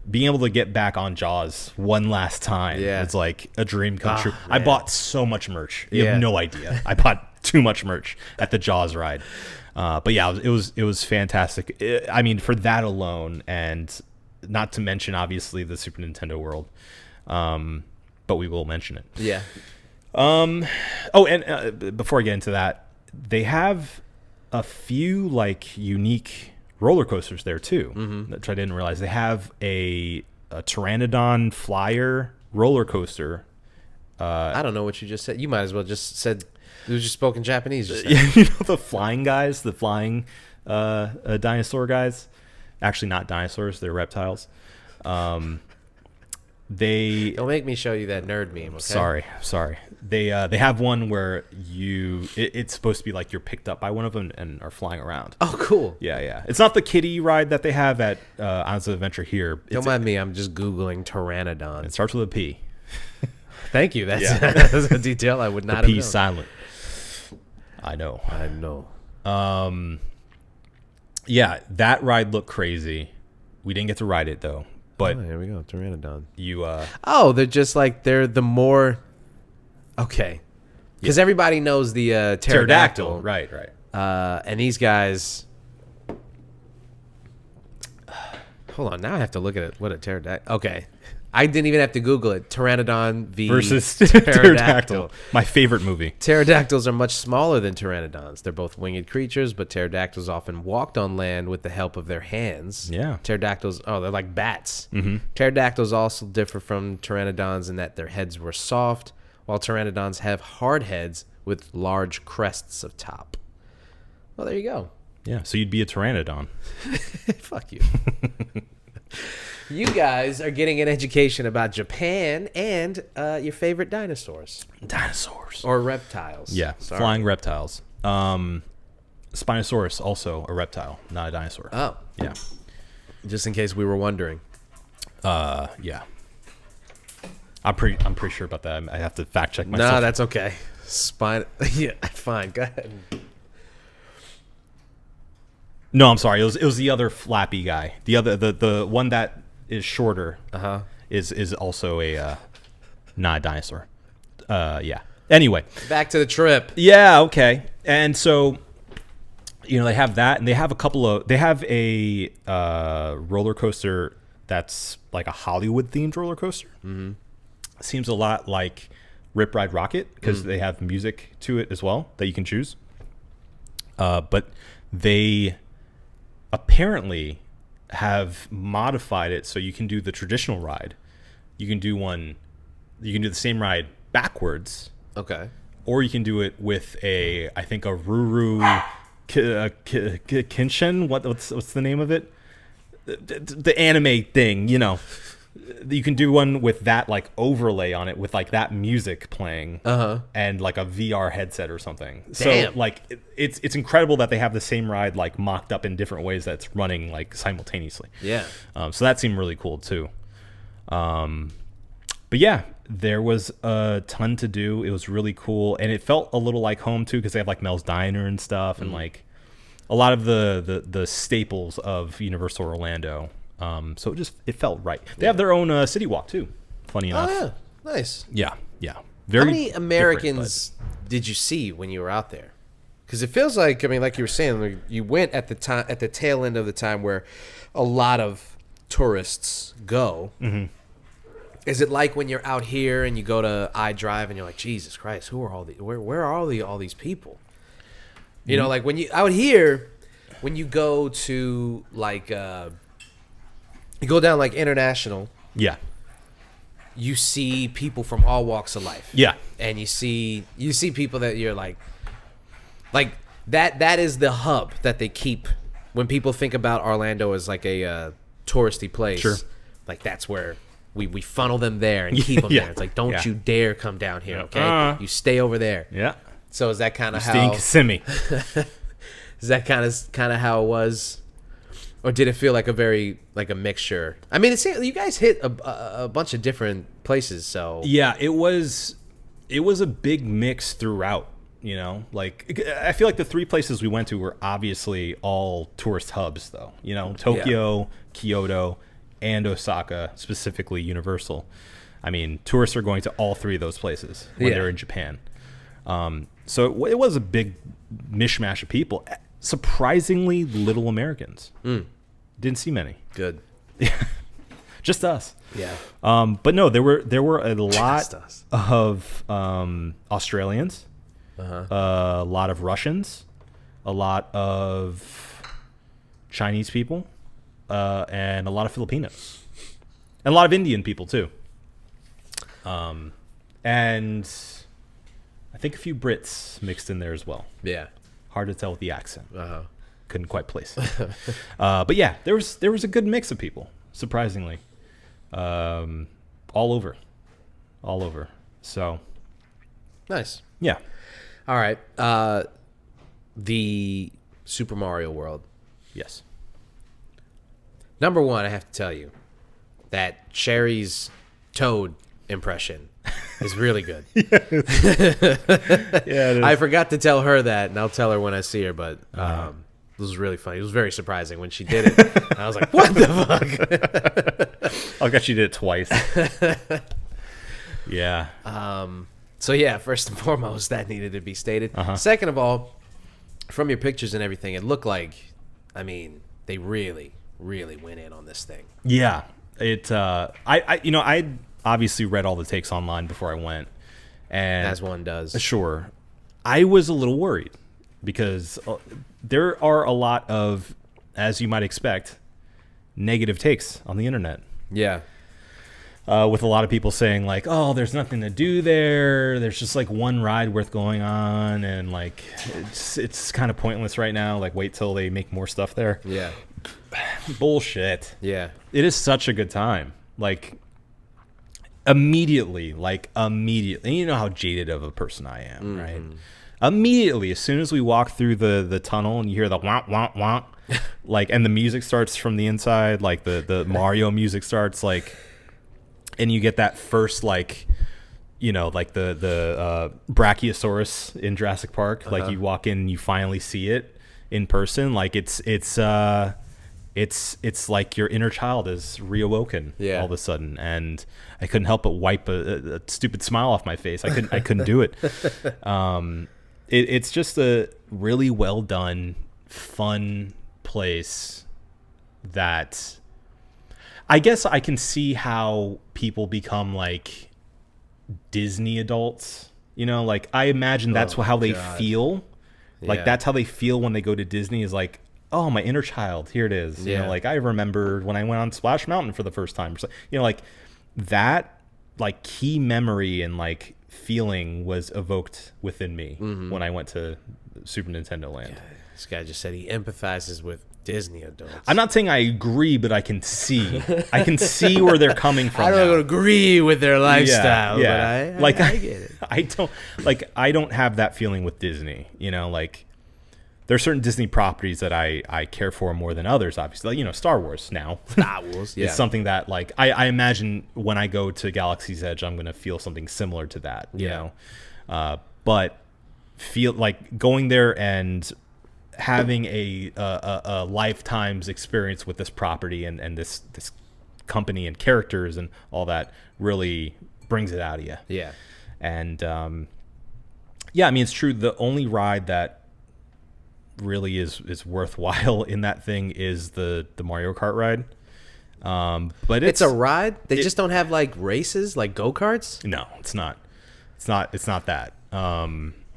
being able to get back on Jaws one last time. Yeah. It's like a dream come true. Man. I bought so much merch. You Yeah. have no idea. I bought too much merch at the Jaws ride. But yeah, it was fantastic. I mean, for that alone, and not to mention obviously the Super Nintendo World. But we will mention it. Yeah. Oh, and before I get into that, they have a few like unique roller coasters there too, which I didn't realize. They have a Pteranodon Flyer roller coaster. I don't know what you just said. You might as well just said you just spoke in Japanese. Just now. You know the flying guys, the flying dinosaur guys. Actually, not dinosaurs; they're reptiles. Don't make me show you that nerd meme. Okay? Sorry. They have one where it's supposed to be like you're picked up by one of them and are flying around. Oh, cool. Yeah. It's not the kiddie ride that they have at Islands of Adventure here. Don't mind me. I'm just googling Pteranodon. It starts with a P. Thank you. That's, Yeah. that's a detail I would not have P known. silent. I know. I know. Yeah, that ride looked crazy. We didn't get to ride it though. But Here we go. Pteranodon. you Oh, they're just like they're the more. Okay. Because everybody knows the pterodactyl. Right. And these guys. Hold on. Now I have to look at it. What a pterodactyl. Okay. I didn't even have to Google it. Pteranodon v. versus pterodactyl. pterodactyl. My favorite movie. Pterodactyls are much smaller than pteranodons. They're both winged creatures, but pterodactyls often walked on land with the help of their hands. Yeah. Pterodactyls, they're like bats. Mm-hmm. Pterodactyls also differ from pteranodons in that their heads were soft, while pteranodons have hard heads with large crests of top. Well, there you go. Yeah, so you'd be a pteranodon. Fuck you. You guys are getting an education about Japan and your favorite dinosaurs. Dinosaurs. Or reptiles. Yeah, Sorry. flying reptiles. Spinosaurus, also a reptile, not a dinosaur. Oh, Yeah. just in case we were wondering. Yeah. I'm pretty sure about that. I have to fact check myself. No, that's okay. Yeah, fine. Go ahead. No, I'm sorry. It was the other flappy guy. The other the one that is shorter. Is also a not a dinosaur. Yeah. Anyway. Back to the trip. Yeah. Okay. And so, they have that, and they have a roller coaster that's like a Hollywood themed roller coaster. Mm-hmm. Seems a lot like Rip Ride Rocket because they have music to it as well that you can choose. But they apparently have modified it so you can do the traditional ride. You can do the same ride backwards. Okay. Or you can do it with I think a Ruru Kenshin. What's the name of it? The anime thing, You can do one with that like overlay on it with like that music playing and like a VR headset or something. Damn. So like it's incredible that they have the same ride like mocked up in different ways that's running like simultaneously. Yeah. So that seemed really cool too. But yeah, there was a ton to do. It was really cool, and it felt a little like home too because they have like Mel's Diner and stuff, and like a lot of the staples of Universal Orlando. So it felt right. They have their own city walk too. Funny enough. Oh, yeah. Nice. Yeah. How many Americans did you see when you were out there? Because it feels like, like you were saying, like you went at the tail end of the time where a lot of tourists go. Mm-hmm. Is it like when you're out here and you go to iDrive and you're like, Jesus Christ, who are all these? Where are all these people? You know, like when you out here, when you go to like you go down like International, Yeah. you see people from all walks of life. Yeah. And you see people that you're like that is the hub that they keep when people think about Orlando as like a touristy place. Sure. Like that's where we funnel them there and keep them Yeah. there. It's like, don't Yeah. you dare come down here, okay? You stay over there. Yeah. So is that kind of Stay in how? Kissimmee. Is that kind of how it was, or did it feel like a mixture? I mean, you guys hit a bunch of different places, so Yeah, it was a big mix throughout, you know? Like I feel like the 3 places we went to were obviously all tourist hubs though. You know, Tokyo, Kyoto, and Osaka, specifically Universal. I mean, tourists are going to all 3 of those places when they're in Japan. So it was a big mishmash of people. Surprisingly little Americans. Didn't see many. good. Just us. Yeah, But no, there were a lot Just us. of Australians, a lot of Russians, a lot of Chinese people, and a lot of Filipinos, and a lot of Indian people too. And I think a few Brits mixed in there as well. yeah. Hard to tell with the accent. Uh-huh. Couldn't quite place it. But yeah, there was a good mix of people, surprisingly. All over. So, Nice. yeah. All right. The Super Mario World. Yes. Number one, I have to tell you that Sherry's Toad impression is really good. Yeah, it is. I forgot to tell her that, and I'll tell her when I see her, but this was really funny. It was very surprising when she did it. And I was like, what the fuck? I guess you did it twice. Yeah. So, yeah, first and foremost, that needed to be stated. Second of all, from your pictures and everything, it looked like, I mean, they really, really went in on this thing. Yeah. I obviously read all the takes online before I went. And As one does. Sure. I was a little worried because there are a lot of, as you might expect, negative takes on the internet. Yeah. With a lot of people saying like, oh, there's nothing to do there. There's just like one ride worth going on. And like, it's kind of pointless right now. Like wait till they make more stuff there. Yeah. Bullshit. Yeah. It is such a good time. Like immediately. And you know how jaded of a person I am, right? Immediately, as soon as we walk through the tunnel and you hear the wah, wah, wah, like, and the music starts from the inside, like the Mario music starts, like, and you get that first, like, you know, like the Brachiosaurus in Jurassic Park, like you walk in and you finally see it in person, like it's like your inner child is reawoken all of a sudden, and I couldn't help but wipe a stupid smile off my face. I couldn't do it. It's just a really well done, fun place that I guess I can see how people become like Disney adults. You know, like I imagine that's how they feel. Like that's how they feel when they go to Disney is like, oh, my inner child, here it is. You know, like I remember when I went on Splash Mountain for the first time. You know, like that like key memory and like feeling was evoked within me when I went to Super Nintendo Land. This guy just said he empathizes with Disney adults. I'm not saying I agree, but I can see where they're coming from. I don't agree with their lifestyle, but I get it. I don't have that feeling with Disney. You know, like there are certain Disney properties that I care for more than others. Obviously, like, you know, Star Wars now. Star Wars, is something that like I imagine when I go to Galaxy's Edge, I'm going to feel something similar to that. You know, but feel like going there and having a lifetime's experience with this property and this company and characters and all that really brings it out of you. Yeah. And I mean, it's true. The only ride that really is worthwhile in that thing is the Mario Kart ride. But It's a ride. They just don't have like races, like go-karts. no, it's not. It's not that.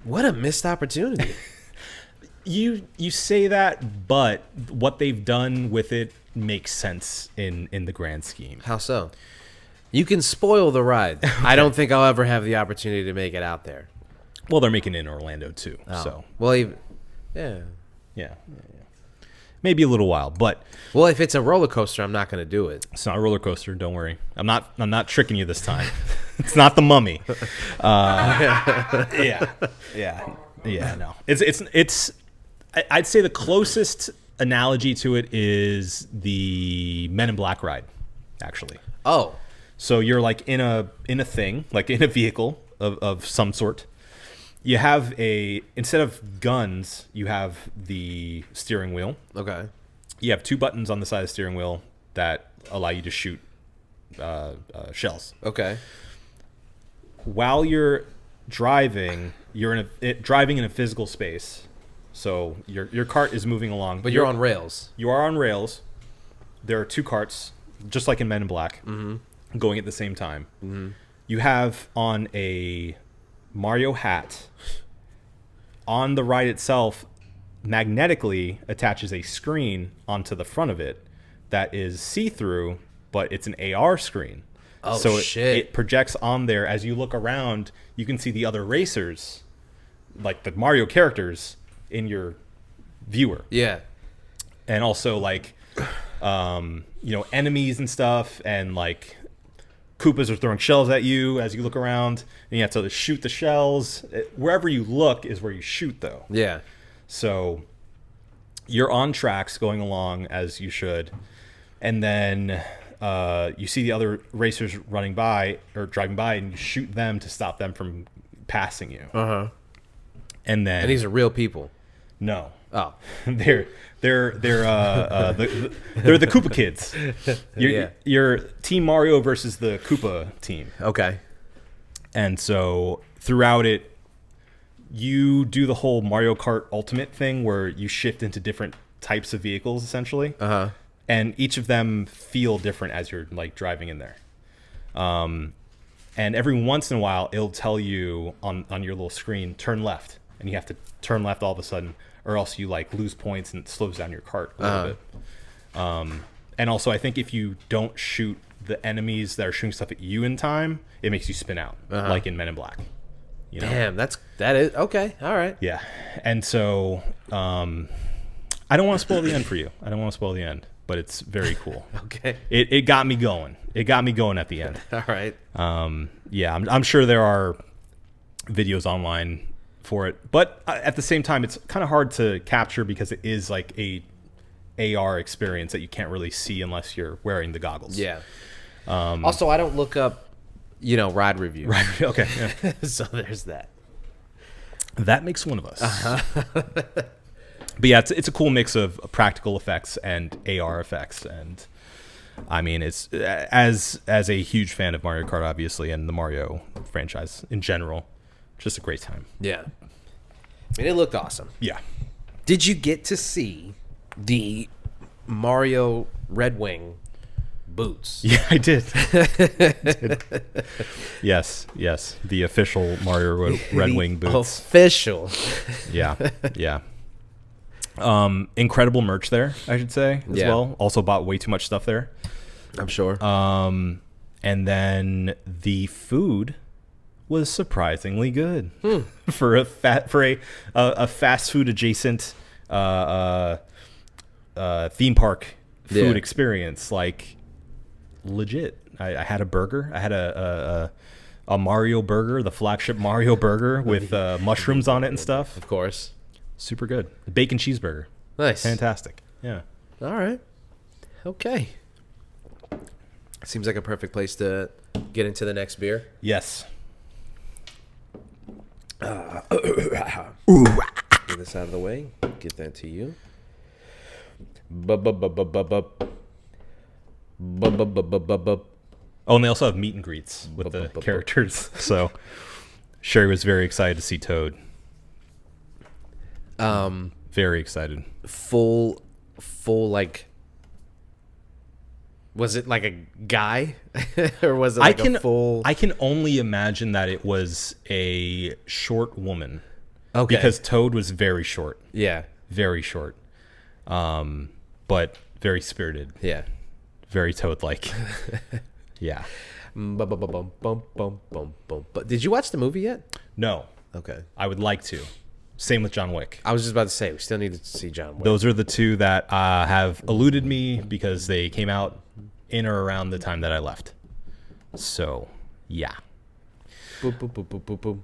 What a missed opportunity. You say that, but what they've done with it makes sense in the grand scheme. How so? You can spoil the ride. I don't think I'll ever have the opportunity to make it out there. Well, they're making it in Orlando too, so Well, even, yeah. yeah. Maybe a little while, but Well, if it's a roller coaster, I'm not going to do it. it's not a roller coaster. Don't worry. I'm not tricking you this time. It's not the Mummy. Yeah. No. It's. I'd say the closest analogy to it is the Men in Black ride, actually. Oh, So you're like in a thing, like in a vehicle of some sort. You have instead of guns, you have the steering wheel. okay. You have 2 buttons on the side of the steering wheel that allow you to shoot shells. Okay. While you're driving, driving in a physical space. So your cart is moving along, But you're on rails. You are on rails. There are 2 carts, just like in Men in Black, going at the same time. Mm-hmm. You have on a Mario hat. On the ride itself, magnetically attaches a screen onto the front of it that is see-through, but it's an AR screen. Oh, so shit. It projects on there. As you look around, you can see the other racers, like the Mario characters, in your viewer. Yeah. And also, like, enemies and stuff, and, like, Koopas are throwing shells at you as you look around, and you have to shoot the shells. Wherever you look is where you shoot, though. Yeah. So you're on tracks going along as you should, and then you see the other racers running by or driving by, and you shoot them to stop them from passing you. Uh-huh. And then And these are real people. no, Oh. they're the Koopa kids. You're Team Mario versus the Koopa team. Okay. And so throughout it, you do the whole Mario Kart Ultimate thing where you shift into different types of vehicles, essentially. Uh-huh. And each of them feel different as you're like driving in there. And every once in a while, it'll tell you on your little screen, turn left. And you have to turn left all of a sudden, or else you like lose points and it slows down your cart a little bit. And also, I think if you don't shoot the enemies that are shooting stuff at you in time, it makes you spin out, like in Men in Black. You know? Damn, that is okay. All right. Yeah. And so I don't want to spoil the end for you. I don't want to spoil the end, but it's very cool. Okay. It got me going. It got me going at the end. All right. Yeah, I'm sure there are videos online for it, but at the same time, it's kind of hard to capture because it is like a AR experience that you can't really see unless you're wearing the goggles. Yeah. Also, I don't look up, ride reviews. Right. Okay. Yeah. So there's that. That makes one of us. But yeah, it's a cool mix of practical effects and AR effects, and I mean, it's as a huge fan of Mario Kart, obviously, and the Mario franchise in general, just a great time. Yeah. I mean, it looked awesome. Yeah. Did you get to see the Mario Red Wing boots? Yeah, I did. Yes. The official Mario Red Wing boots. Official. Yeah. Incredible merch there, I should say, as well. Also bought way too much stuff there. I'm sure. And then the food was surprisingly good for a fast food adjacent theme park food experience. Like, legit. I had a burger. I had a Mario burger, the flagship Mario burger with mushrooms on it and stuff. Of course. Super good. Bacon cheeseburger. Nice. Fantastic. Yeah. All right. Okay. Seems like a perfect place to get into the next beer. Yes. Get this out of the way. Get that to you. Oh, and they also have meet and greets with the characters. So Sherry was very excited to see Toad. Very excited. Full like Was it like a guy, or was it like a full? I can only imagine that it was a short woman. Okay. Because Toad was very short. Yeah. Very short. But very spirited. Yeah. Very Toad-like. Yeah. Bum, bum, bum, bum, bum, bum, bum, bum. But did you watch the movie yet? No. Okay. I would like to. Same with John Wick. I was just about to say we still need to see John Wick. Those are the two that have eluded me because they came out in or around the time that I left. So, yeah. Boop, boop, boop, boop, boop, boop.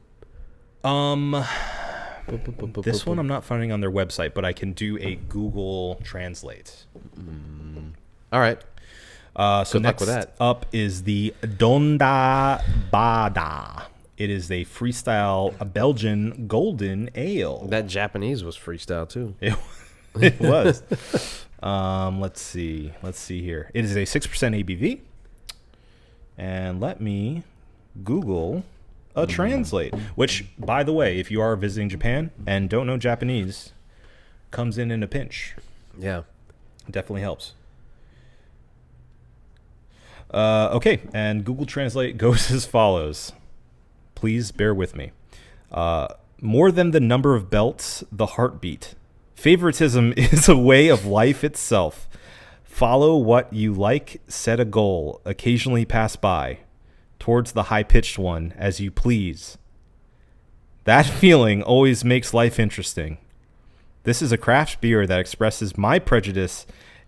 Boop, boop, boop, boop, This boop, one boop. I'm not finding on their website, but I can do a Google Translate. All right. So Good luck next with that. up is the Dondabada. It is a freestyle Belgian golden ale. That Japanese was freestyle too. It was. Let's see. Let's see here. It is a 6% ABV. And let me Google a translate. Which, by the way, if you are visiting Japan and don't know Japanese, comes in a pinch. Yeah. It definitely helps. Okay, and Google Translate goes as follows. Please bear with me. More than the number of belts, the heartbeat. Favoritism is a way of life itself. Follow what you like, set a goal, occasionally pass by, towards the high-pitched one, as you please. That feeling always makes life interesting. This is a craft beer that expresses my prejudice,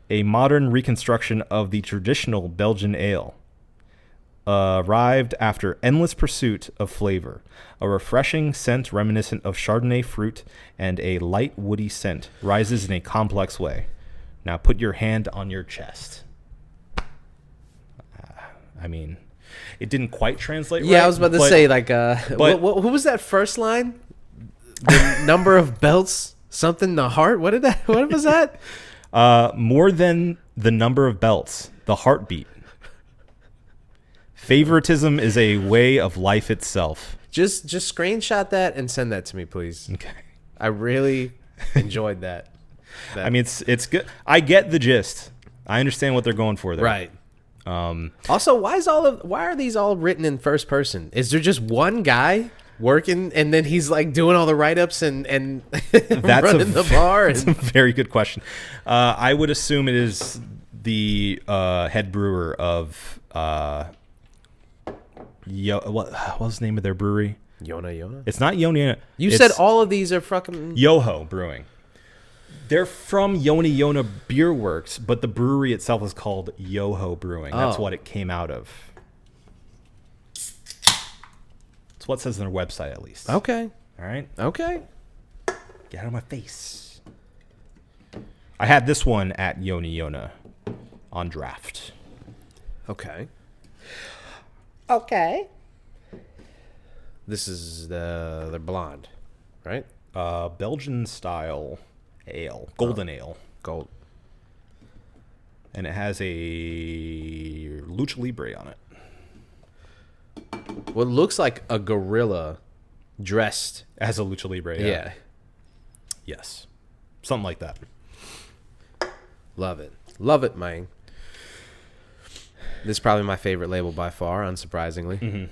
a modern reconstruction of the traditional Belgian ale. Arrived after endless pursuit of flavor, a refreshing scent reminiscent of Chardonnay fruit and a light woody scent rises in a complex way. Now put your hand on your chest. I mean, it didn't quite translate Yeah, right, I was about to but- say like who was that first line? The number of belts, something the heart. What was that? More than the number of belts, the heartbeat. Favoritism is a way of life itself. Just screenshot that and send that to me, please. Okay. I really enjoyed that. I mean, it's good. I get the gist. I understand what they're going for there. Right. Also, why are these all written in first person? Is there just one guy working and then he's like doing all the write-ups and running the bar? That's a very good question. I would assume it is the head brewer of what was the name of their brewery? Yona. It's not Yona. You it's said all of these are fucking Yoho Brewing. They're from Yona Beer Works, but the brewery itself is called Yoho Brewing. That's Oh. what it came out of. It's what it says on their website, at least. Okay. All right. Okay. Get out of my face. I had this one at Yona on draft. Okay. Okay. This is the blonde, right? Belgian-Style ale, golden ale, Gold. and it has a Lucha Libre on it. What looks like a gorilla dressed. It has a Lucha Libre. Yeah. Yes. Something like that. Love it. Love it, man. This is probably my favorite label by far, unsurprisingly. Mm-hmm.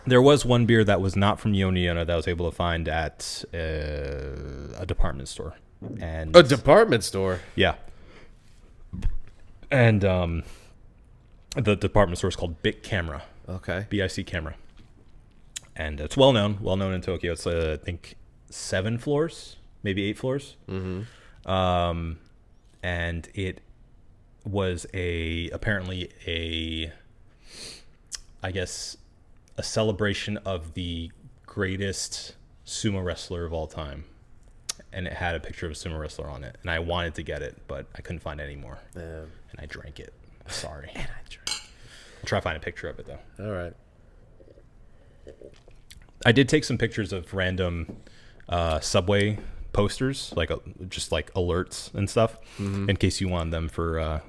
There was one beer that was not from Yona that I was able to find at a department store. And A department store. yeah. And the department store is called Bic Camera. Okay. BIC Camera. And it's well known in Tokyo. It's I think 7 floors, maybe 8 floors. Mm-hmm. And it was apparently a celebration of the greatest sumo wrestler of all time. And it had a picture of a sumo wrestler on it. And I wanted to get it, but I couldn't find it anymore. And I drank it. Sorry. I'll try to find a picture of it, though. All right. I did take some pictures of random subway posters, just like alerts and stuff, in case you wanted them for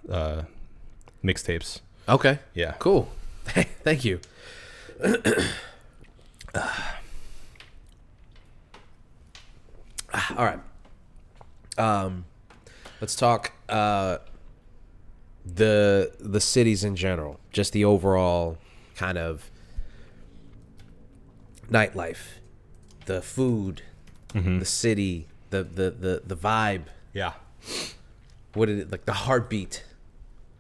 mixtapes. Okay. Yeah. Cool. Thank you. All right. Let's talk the cities in general, just the overall kind of nightlife, the food, the city, the vibe. Yeah. What did it like? The heartbeat,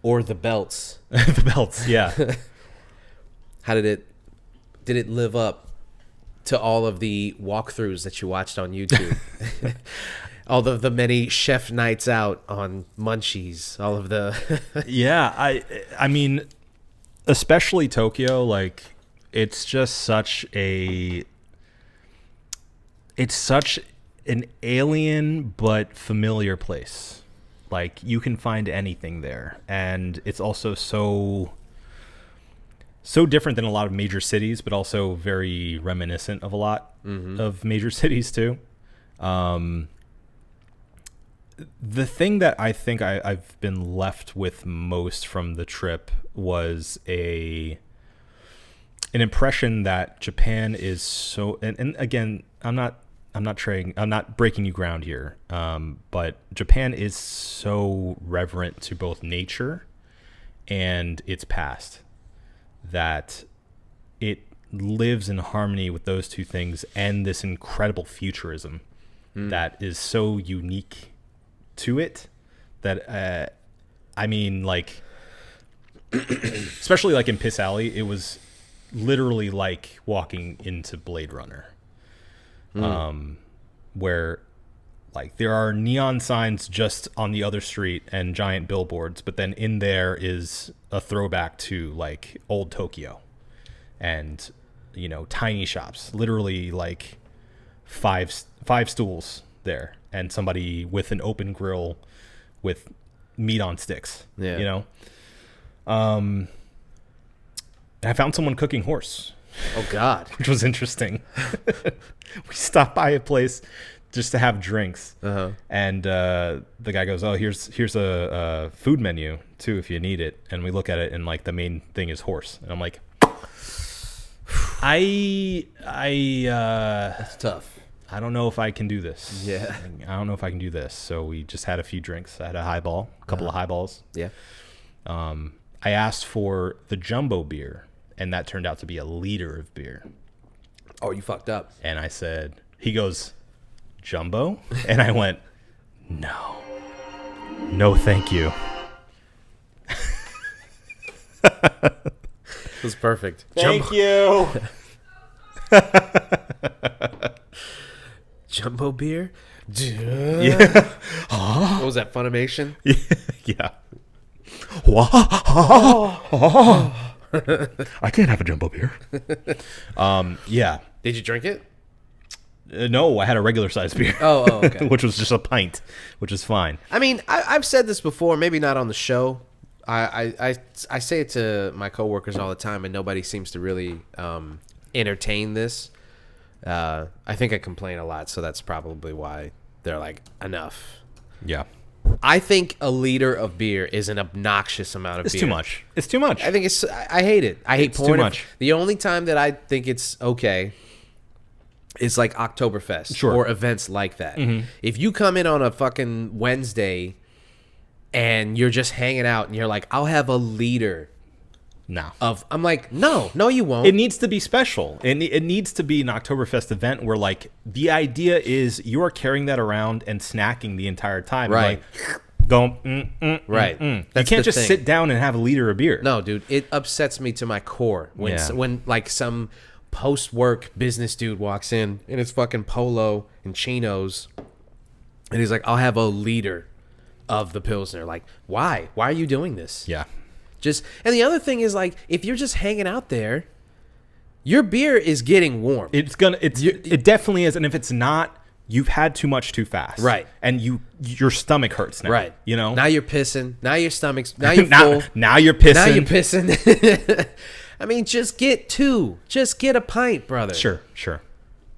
or the belts? The belts. Yeah. How did it live up to all of the walkthroughs that you watched on YouTube? All the many chef nights out on Munchies, all of the Yeah, I mean, especially Tokyo, like it's such an alien but familiar place. Like you can find anything there, and it's also so different than a lot of major cities, but also very reminiscent of a lot of major cities too. The thing that I think I've been left with most from the trip was an impression that Japan is so, and again, I'm not breaking you ground here, but Japan is so reverent to both nature and its past that it lives in harmony with those two things and this incredible futurism that is so unique to it that I mean, like especially like in Piss Alley, it was literally like walking into Blade Runner, where like there are neon signs just on the other street and giant billboards, but then in there is a throwback to like old Tokyo and, you know, tiny shops, literally like five stools there and somebody with an open grill with meat on sticks. Yeah. You know? I found someone cooking horse. oh god. Which was interesting. We stopped by a place just to have drinks, and the guy goes, "Oh, here's a food menu too if you need it." And we look at it, and like the main thing is horse, and I'm like, That's tough. I don't know if I can do this. Yeah. I don't know if I can do this. So we just had a few drinks. I had a highball, a couple of highballs. Yeah. I asked for the jumbo beer, and that turned out to be a liter of beer. Oh, you fucked up. And I said, he goes, "Jumbo?" And I went, no, thank you. It was perfect. Thank you. Jumbo beer? Yeah. What was that, Funimation? Yeah. I can't have a jumbo beer. Yeah. Did you drink it? No, I had a regular size beer. Oh, okay. Which was just a pint, which is fine. I mean, I've said this before, maybe not on the show. I say it to my coworkers all the time, and nobody seems to really entertain this. I think I complain a lot, so that's probably why they're like, enough. Yeah. I think a liter of beer is an obnoxious amount of beer. It's too much. It's too much. I think I hate it. I hate It's pouring too it. much. The only time that I think it's okay is like Oktoberfest Sure. or events like that. If you come in on a fucking Wednesday and you're just hanging out and you're like, I'll have a liter No. I'm like, no, you won't. It needs to be special. It needs to be an Oktoberfest event where, like, the idea is you are carrying that around and snacking the entire time. Right. Like, going, Right. You That's can't the just thing. sit down and have a liter of beer. No, dude, it upsets me to my core when Yeah. when like some post-work business dude walks in his fucking polo and chinos, and he's like, I'll have a liter of the Pilsner. Like, why? Why are you doing this? Yeah. And the other thing is, like, if you're just hanging out there, your beer is getting warm. It definitely is. And if it's not, you've had too much too fast. Right. And your stomach hurts now. Right. You know? Now you're pissing. Now your stomach's. Now you're full. now you're pissing. Now you're pissing. I mean, just get two. Just get a pint, brother. Sure.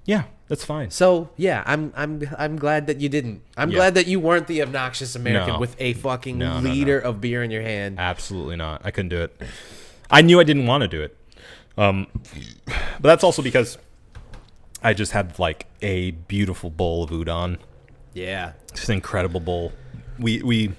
Yeah, that's fine. So yeah, I'm glad that you didn't. I'm Yeah. glad that you weren't the obnoxious American No. with a fucking No. liter of beer in your hand. Absolutely not. I couldn't do it. I knew I didn't want to do it. But that's also because I just had like a beautiful bowl of udon. Yeah. Just an incredible bowl. We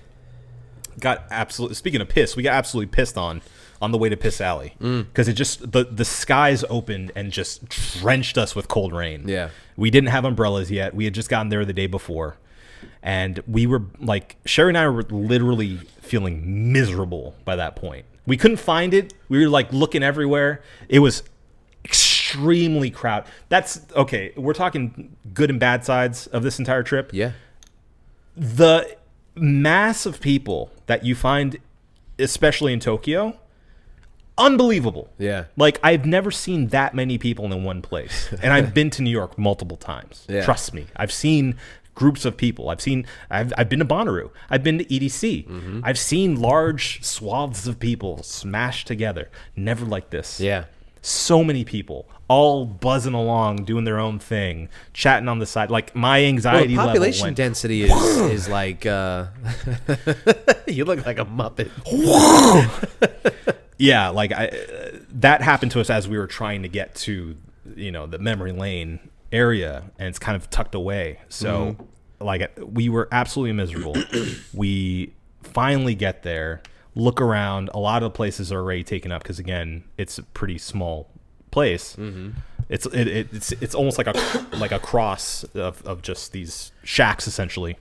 got absolutely. Speaking of piss, we got absolutely pissed on the way to Piss Alley because it just the skies opened and just drenched us with cold rain. Yeah, we didn't have umbrellas yet. We had just gotten there the day before, and we were like, Sherry and I were literally feeling miserable by that point. We couldn't find it. We were like looking everywhere. It was extremely crowded. That's okay. We're talking good and bad sides of this entire trip. Yeah, the mass of people that you find, especially in Tokyo, unbelievable. Yeah, like I've never seen that many people in one place, and I've been to New York multiple times. Yeah. Trust me, I've seen groups of people. I've been to Bonnaroo. I've been to EDC. Mm-hmm. I've seen large swaths of people smashed together. Never like this. yeah. So many people all buzzing along, doing their own thing, chatting on the side. Like my anxiety Well, population level went density is like you look like a Muppet. Yeah, like that happened to us as we were trying to get to, the memory lane area, and it's kind of tucked away. So, like, we were absolutely miserable. We finally get there, look around. A lot of places are already taken up because, again, it's a pretty small place. Mm-hmm. It's almost like a cross of just these shacks essentially.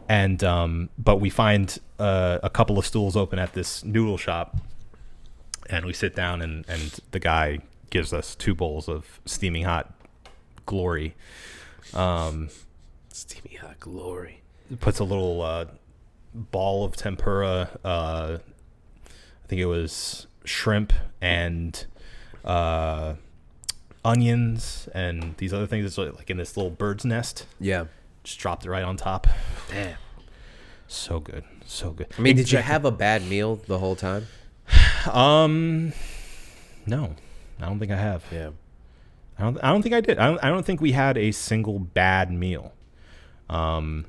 And but we find a couple of stools open at this noodle shop. And we sit down, and the guy gives us 2 bowls of steaming hot glory. Steamy hot glory. Puts a little ball of tempura. I think it was shrimp and onions and these other things. It's like in this little bird's nest. Yeah. Just dropped it right on top. Damn. So good. So good. I mean, did you have a bad meal the whole time? No, I don't think I have. Yeah. I don't think I did. I don't think we had a single bad meal. I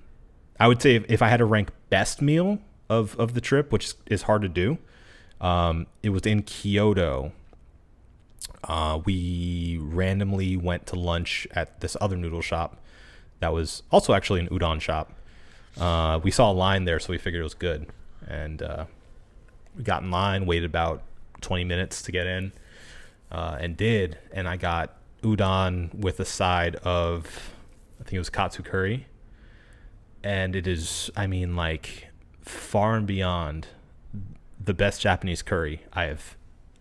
would say if I had to rank best meal of the trip, which is hard to do, it was in Kyoto. We randomly went to lunch at this other noodle shop that was also actually an udon shop. We saw a line there, so we figured it was good. And we got in line, waited about 20 minutes to get in, and I got udon with a side of, I think it was katsu curry. And it is, like, far and beyond the best Japanese curry I have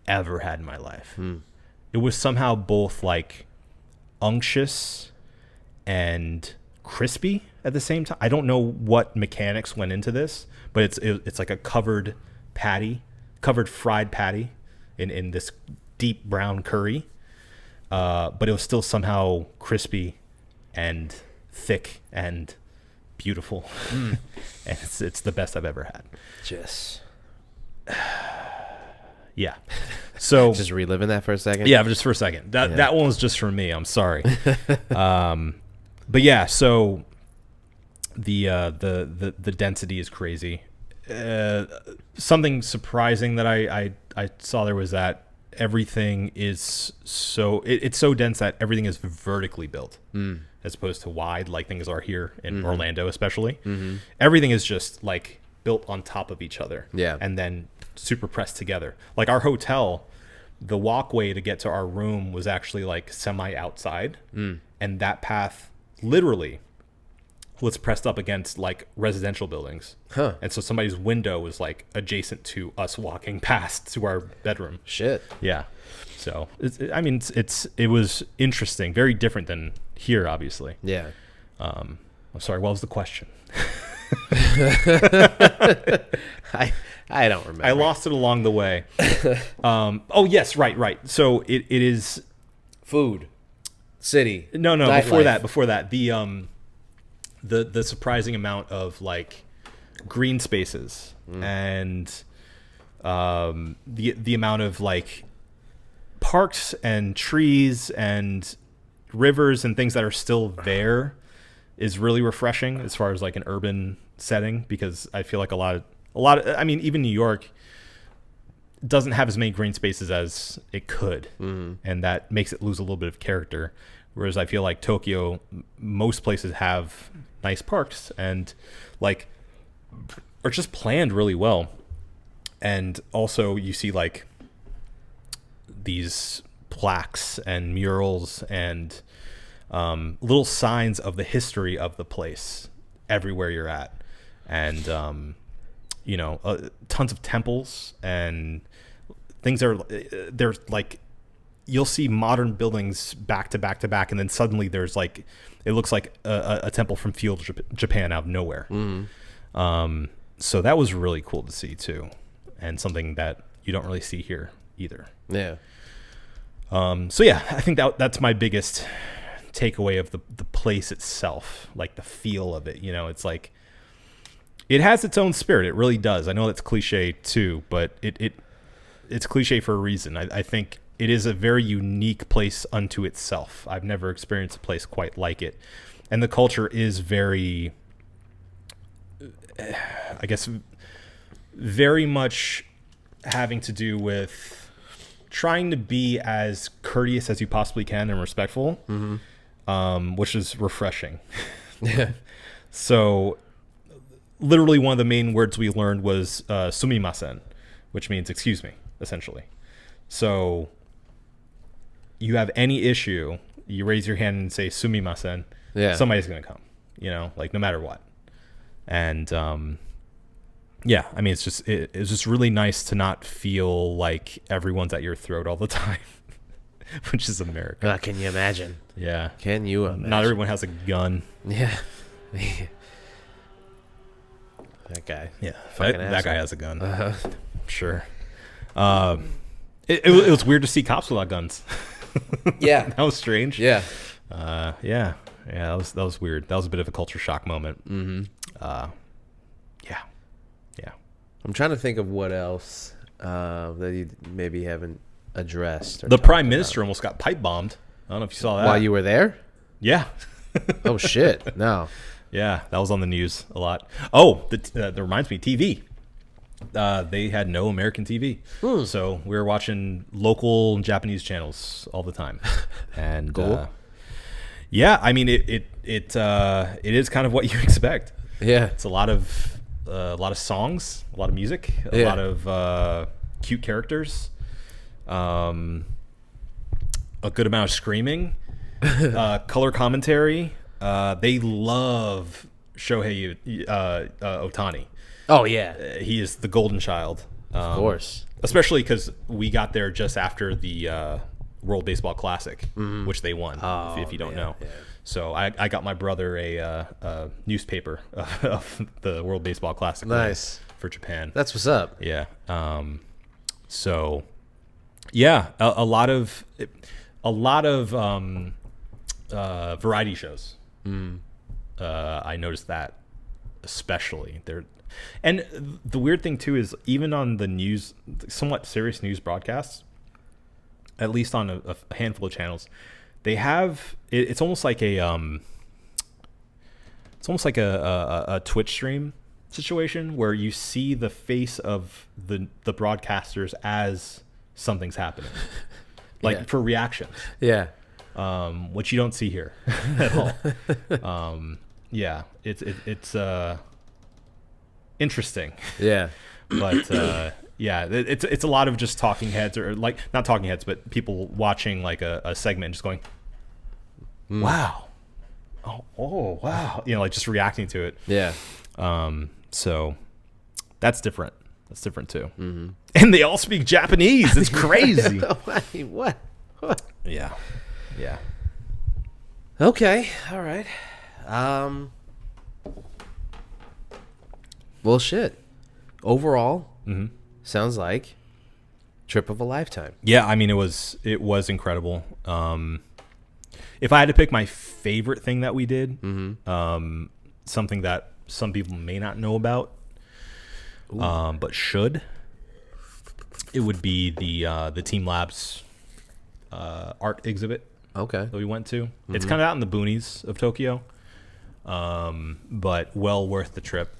ever had in my life. It was somehow both, like, unctuous and crispy at the same time. I don't know what mechanics went into this, but it's like a covered fried patty in this deep brown curry. But it was still somehow crispy and thick and beautiful. And it's the best I've ever had. Just Yeah. So just reliving that for a second. yeah, just for a second. That one was just for me. I'm sorry. But yeah, so the density is crazy. Something surprising that I saw there was that everything is it's so dense that everything is vertically built as opposed to wide like things are here in Orlando especially. Everything is just like built on top of each other, and then super pressed together. Like our hotel, the walkway to get to our room was actually like semi outside, and that path literally was pressed up against like residential buildings. And so somebody's window was like adjacent to us walking past to our bedroom. Shit. Yeah. So it was interesting, very different than here, obviously. Yeah. I'm sorry. What was the question? I don't remember. I lost it along the way. Oh yes, right. So it is food, city. No. Nightlife. Before that, the surprising amount of like green spaces and the amount of like parks and trees and rivers and things that are still there is really refreshing as far as like an urban setting, because I feel like a lot of even New York doesn't have as many green spaces as it could, and that makes it lose a little bit of character. Whereas I feel like Tokyo, most places have nice parks, and like are just planned really well. And also you see like these plaques and murals and little signs of the history of the place everywhere you're at. And, tons of temples and things there's like, you'll see modern buildings back to back to back. And then suddenly there's like, it looks like a temple from feudal Japan out of nowhere. So that was really cool to see too. And something that you don't really see here either. Yeah. So yeah, I think that's my biggest takeaway of the place itself, like the feel of it. It's like it has its own spirit. It really does. I know that's cliche too, but it's cliche for a reason. I think it is a very unique place unto itself. I've never experienced a place quite like it, and the culture is very, I guess, very much having to do with trying to be as courteous as you possibly can and respectful, which is refreshing. So literally one of the main words we learned was sumimasen, which means excuse me, essentially. So you have any issue, you raise your hand and say sumimasen, somebody's going to come, like no matter what. And yeah, I mean, it's just really nice to not feel like everyone's at your throat all the time, which is America. Can you imagine? Yeah. Can you imagine? Not everyone has a gun. Yeah. That guy. Yeah. Fucking That guy asshole. has a gun. Sure. It was weird to see cops without guns. Yeah. That was strange. Yeah. Yeah. That was weird. That was a bit of a culture shock moment. Yeah. I'm trying to think of what else that you maybe haven't addressed. Or The talked prime about. minister almost got pipe bombed. I don't know if you saw that. While you were there? Yeah. Oh shit! No. Yeah, that was on the news a lot. Oh, that reminds me, TV. They had no American TV, so we were watching local Japanese channels all the time. And Cool. Yeah, I mean it is kind of what you expect. Yeah. It's a lot of songs, a lot of music, a lot of cute characters, a good amount of screaming, color commentary. They love Shohei Ohtani. Oh yeah. He is the golden child. Of course. Especially because we got there just after the World Baseball Classic, which they won, if you don't know. Yeah. So I got my brother a newspaper of the World Baseball Classic. Nice. For Japan. That's what's up. Yeah. So, yeah, a lot of variety shows. I noticed that especially there. And the weird thing too is even on the news, somewhat serious news broadcasts, at least on a handful of channels, they have it's almost like a Twitch stream situation where you see the face of the broadcasters as something's happening, like for reactions. Yeah. Which you don't see here at all. Yeah, it's interesting. Yeah. But yeah, it's a lot of just talking heads, or like not talking heads, but people watching like a segment and just going, wow, oh wow, like just reacting to it. Yeah. So that's different. That's different too. Mm-hmm. And they all speak Japanese. It's crazy. What? Yeah. Okay. All right. Well, shit. Overall, sounds like trip of a lifetime. Yeah, I mean it was incredible. If I had to pick my favorite thing that we did, something that some people may not know about, but should, it would be the Team Labs art exhibit. Okay. That we went to. It's kind of out in the boonies of Tokyo, but well worth the trip.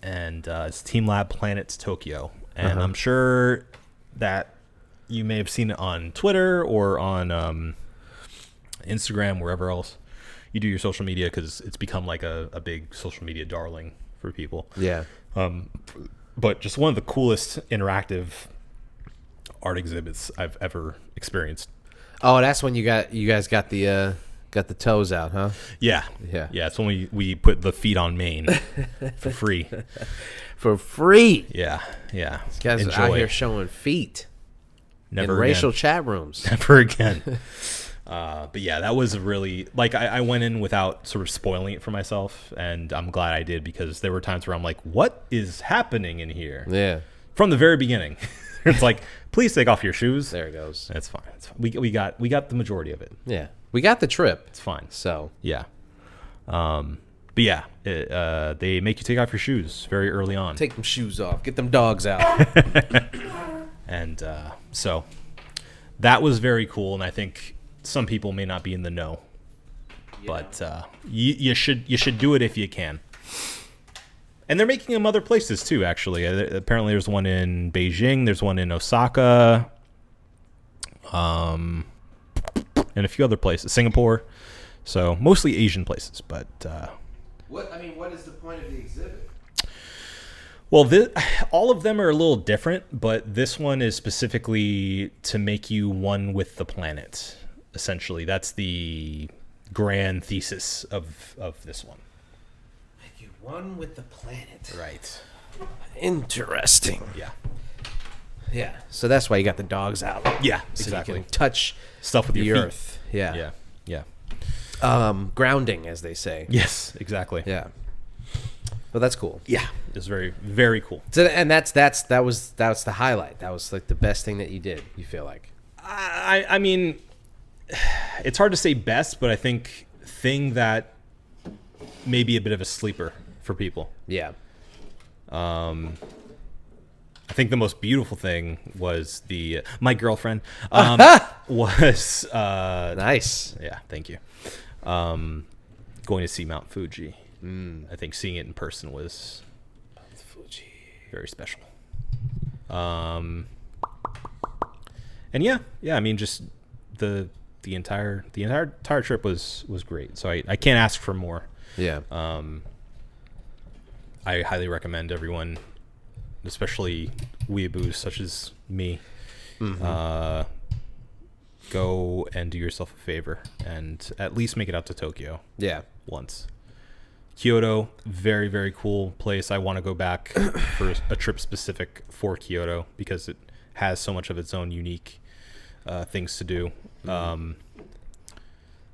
And it's Team Lab Planets Tokyo. And I'm sure that you may have seen it on Twitter or on Instagram, wherever else you do your social media, because it's become like a big social media darling for people. Yeah. But just one of the coolest interactive art exhibits I've ever experienced. Oh, that's when you guys got the toes out, huh? Yeah. Yeah. It's when we put the feet on main for free. For free. Yeah. These guys are out here showing feet Never in again. racial chat rooms. Never again. But yeah, that was really, like, I went in without sort of spoiling it for myself, and I'm glad I did, because there were times where I'm like, what is happening in here? Yeah. From the very beginning. It's like, please take off your shoes. There it goes. It's fine. We got the majority of it. Yeah. We got the trip. It's fine. So. Yeah. But yeah, they make you take off your shoes very early on. Take them shoes off. Get them dogs out. And so that was very cool, and I think some people may not be in the know, but you should do it if you can. And they're making them other places too, actually. Apparently there's one in Beijing, there's one in Osaka, and a few other places, Singapore. So mostly Asian places, but What is the point of the exhibit? well, all of them are a little different, but this one is specifically to make you one with the planet. Essentially, that's the grand thesis of this one. Make you one with the planet. Right. Interesting. Yeah. Yeah. So that's why you got the dogs out. Yeah. So Exactly. you can touch Stuff with the your feet. earth. Yeah. Yeah. Grounding, as they say. Yes. Exactly. Yeah. Well, that's cool. Yeah. It's very, very cool. So, and that's the highlight. That was like the best thing that you did. You feel like? I mean, it's hard to say best, but I think thing that may be a bit of a sleeper for people. Yeah. I think the most beautiful thing was my girlfriend was Nice. yeah, thank you. Going to see Mount Fuji. I think seeing it in person was Fuji. very special. And yeah, I mean, just the entire trip was great. So I can't ask for more. Yeah. I highly recommend everyone, especially weeaboos such as me, go and do yourself a favor and at least make it out to Tokyo Yeah. once. Kyoto, very, very cool place. I want to go back for a trip specific for Kyoto because it has so much of its own unique things to do.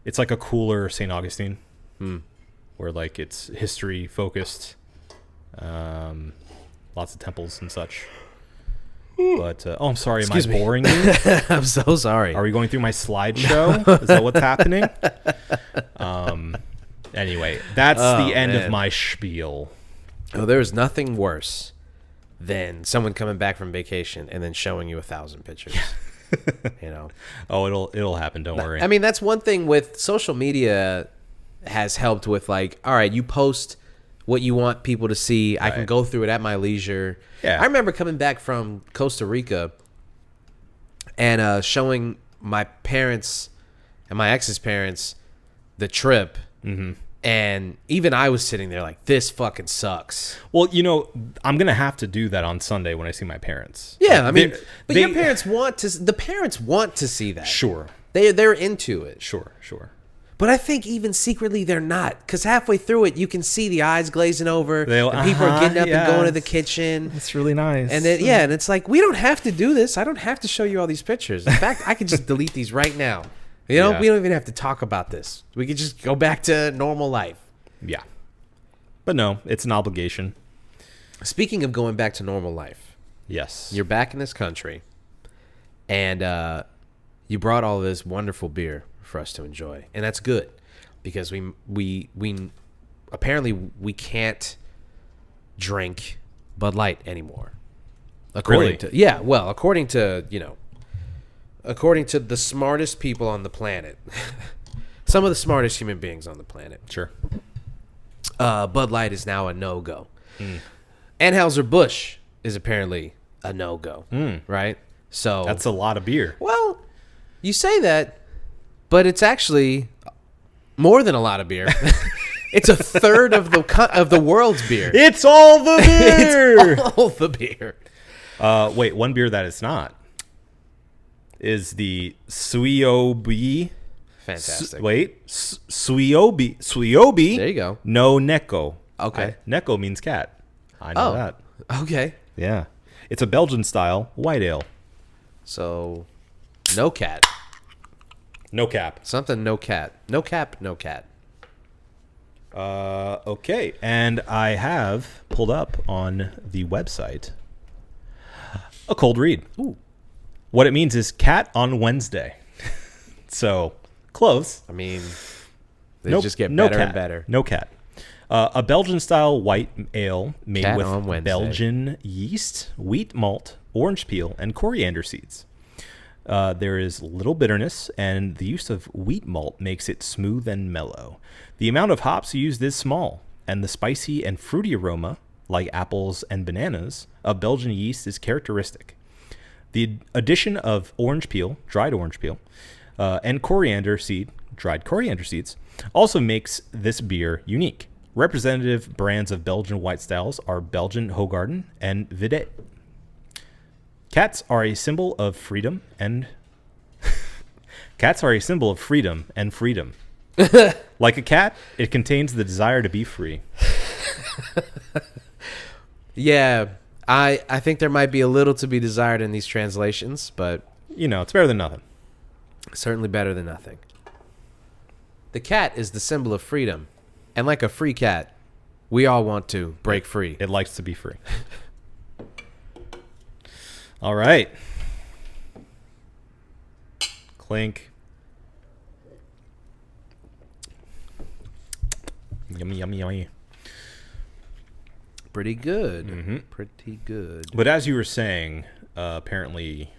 It's like a cooler St. Augustine, where like it's history focused, lots of temples and such. But I'm sorry, Excuse am I me. boring you? I'm so sorry. Are we going through my slideshow? Is that what's happening? Anyway, that's the end of my spiel. Oh, there's nothing worse than someone coming back from vacation and then showing you 1,000 pictures. You know. Oh, it'll happen. Don't worry. I mean, that's one thing with social media has helped with, like, all right, you post what you want people to see. I can Right. go through it at my leisure. Yeah. I remember coming back from Costa Rica and showing my parents and my ex's parents the trip. Mm-hmm. And even I was sitting there like, this fucking sucks. Well, you know, I'm gonna have to do that on Sunday when I see my parents. Yeah, I mean, but they- your parents want to. The parents want to see that. Sure, They're into it. sure. But I think even secretly they're not, because halfway through it, you can see the eyes glazing over, They'll- and people are getting up and going to the yes. kitchen. It's really nice. And then, yeah, and it's like, we don't have to do this. I don't have to show you all these pictures. In fact, I could just delete these right now. You know, Yeah. we don't even have to talk about this. We could just go back to normal life. Yeah, but no, it's an obligation. Speaking of going back to normal life, Yes. you're back in this country, and you brought all this wonderful beer for us to enjoy, and that's good, because we apparently we can't drink Bud Light anymore. According Really? to according to the smartest people on the planet, some of the smartest human beings on the planet. Sure. Bud Light is now a no-go. Anheuser-Busch is apparently a no-go, right? So That's a lot of beer. well, you say that, but it's actually more than a lot of beer. It's a third of the world's beer. It's all the beer. It's all the beer. Wait, one beer that it's not is the Suiyoubi. Fantastic. Suiyoubi. There you go. No Neko. Okay. Neko means cat. I know that. Okay. Yeah. It's a Belgian-style white ale. So, no cat. No cap. Something no cat. No cap, no cat. Okay. And I have pulled up on the website a cold read. Ooh. What it means is cat on Wednesday. So, close. I mean, they just get better and better. No cat. A Belgian-style white ale made Cat with on Wednesday. Belgian yeast, wheat malt, orange peel, and coriander seeds. There is little bitterness, and the use of wheat malt makes it smooth and mellow. The amount of hops used is small, and the spicy and fruity aroma, like apples and bananas, of Belgian yeast is characteristic. The addition of orange peel, dried orange peel, and coriander seed, dried coriander seeds, also makes this beer unique. Representative brands of Belgian white styles are Belgian Hoegaarden and Videt. Cats are a symbol of freedom and freedom. Like a cat, it contains the desire to be free. Yeah, I think there might be a little to be desired in these translations, but You know, it's better than nothing. certainly better than nothing. The cat is the symbol of freedom, and like a free cat, we all want to break free. It likes to be free. All right. Clink. Yummy, yummy, yummy. Pretty good. Mm-hmm. Pretty good. But as you were saying, apparently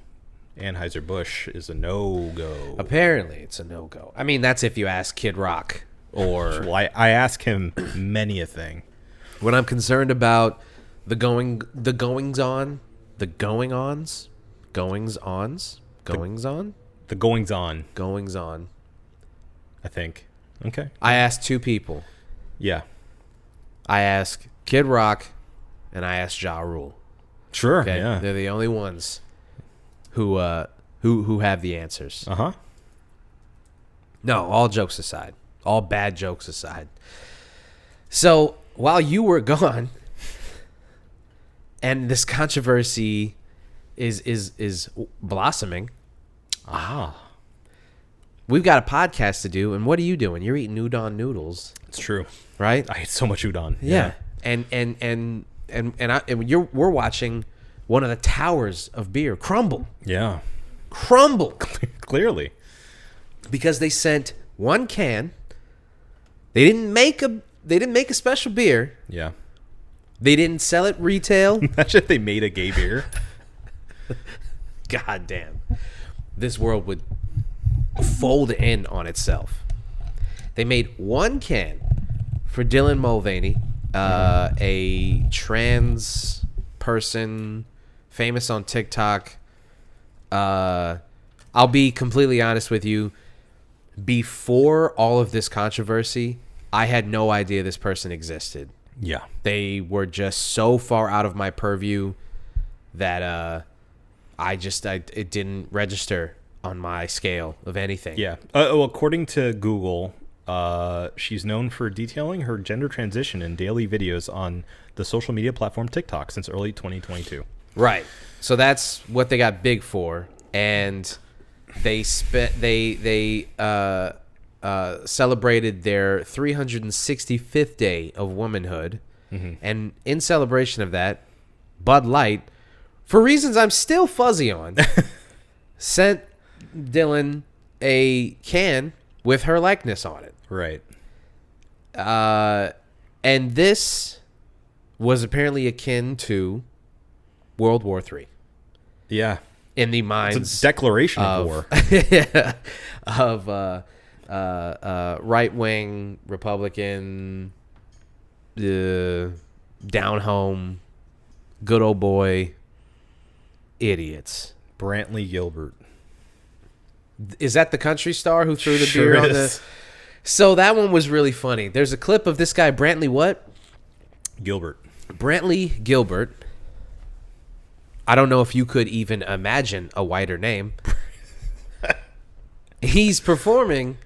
Anheuser-Busch is a no-go. Apparently, it's a no-go. I mean, that's if you ask Kid Rock or... Well, I ask him many a thing. When I'm concerned about the goings-on, The goings-on, I think. Okay. I asked two people. Yeah. I ask Kid Rock and I ask Ja Rule. Sure, Okay, yeah. they're the only ones who have the answers. Uh-huh. No, all jokes aside, all bad jokes aside. So while you were gone, and this controversy is blossoming, we've got a podcast to do. And what are you doing? You're eating udon noodles, It's true. right? I ate so much udon. Yeah. And we're watching one of the towers of beer crumble. Yeah. Clearly. Because they sent one can. They didn't make a special beer. Yeah. They didn't sell it retail. Imagine if they made a gay beer. God damn. This world would fold in on itself. They made one can for Dylan Mulvaney, a trans person famous on TikTok. I'll be completely honest with you. Before all of this controversy, I had no idea this person existed. Yeah. They were just so far out of my purview that it didn't register on my scale of anything. Yeah. Well, according to Google, she's known for detailing her gender transition in daily videos on the social media platform TikTok since early 2022. Right. So that's what they got big for, and they celebrated their 365th day of womanhood, and in celebration of that, Bud Light, for reasons I'm still fuzzy on, sent Dylan a can with her likeness on it. Right. And this was apparently akin to World War III. Yeah. In the minds It's a declaration of war. of right-wing Republican, down-home, good old boy idiots. Brantley Gilbert. Is that the country star who threw the Sure beer on is. So that one was really funny. There's a clip of this guy, Brantley what? Gilbert. Brantley Gilbert. I don't know if you could even imagine a whiter name. He's performing.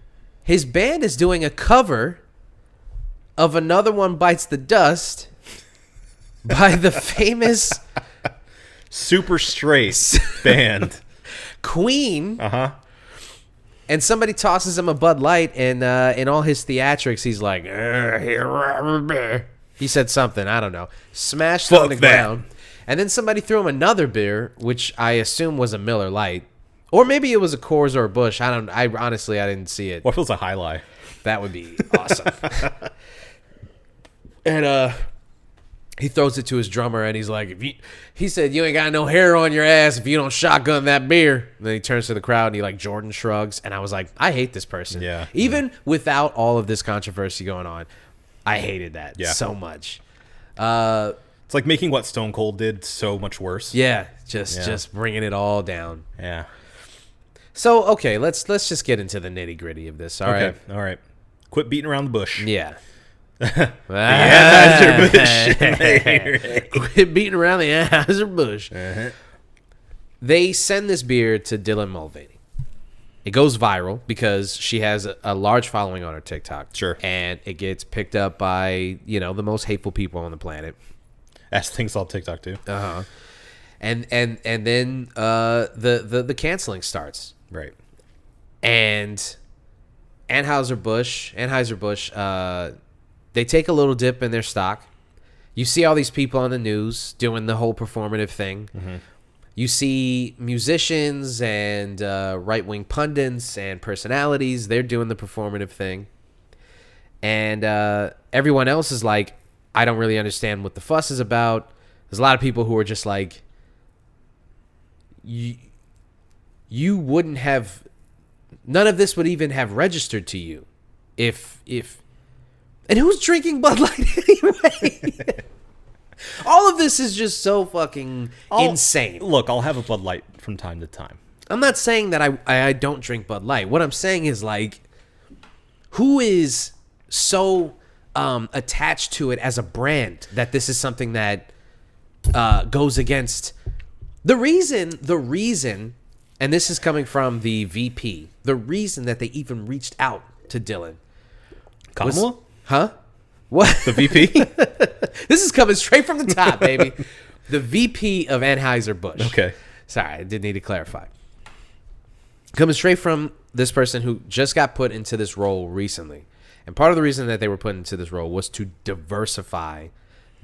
His band is doing a cover of Another One Bites the Dust by the famous Super straight band. Queen. Uh-huh. And somebody tosses him a Bud Light, and in all his theatrics, he's like, he said something, I don't know. Smashed on the ground. And then somebody threw him another beer, which I assume was a Miller Lite. Or maybe it was a Coors or a Busch. I honestly, I didn't see it. What feels a High Lie? That would be awesome. And he throws it to his drummer, and he's like, he said, you ain't got no hair on your ass if you don't shotgun that beer. And then he turns to the crowd, and he like Jordan shrugs. And I was like, I hate this person. Yeah. Even without all of this controversy going on, I hated that so much. It's like making what Stone Cold did so much worse. Yeah, just bringing it all down. Yeah. So, okay, let's just get into the nitty-gritty of this, all right? All right. Quit beating around the bush. Yeah. Anheuser-Busch. Quit beating around the Anheuser-Busch. Uh-huh. They send this beer to Dylan Mulvaney. It goes viral because she has a large following on her TikTok. Sure. And it gets picked up by, the most hateful people on the planet. As things on TikTok too. Uh-huh. And then the canceling starts. Right. And Anheuser-Busch, they take a little dip in their stock. You see all these people on the news doing the whole performative thing. Mm-hmm. You see musicians and right-wing pundits and personalities. They're doing the performative thing. And everyone else is like, I don't really understand what the fuss is about. There's a lot of people who are just like, you wouldn't have, none of this would even have registered to you if and who's drinking Bud Light anyway? All of this is just so fucking insane. Look, I'll have a Bud Light from time to time. I'm not saying that I don't drink Bud Light. What I'm saying is, like, who is so attached to it as a brand that this is something that goes against the reason, and this is coming from the VP, the reason that they even reached out to Dylan. Kamala? Huh? What? The VP? This is coming straight from the top, baby. The VP of Anheuser-Busch. Okay. Sorry, I did need to clarify. Coming straight from this person who just got put into this role recently. And part of the reason that they were put into this role was to diversify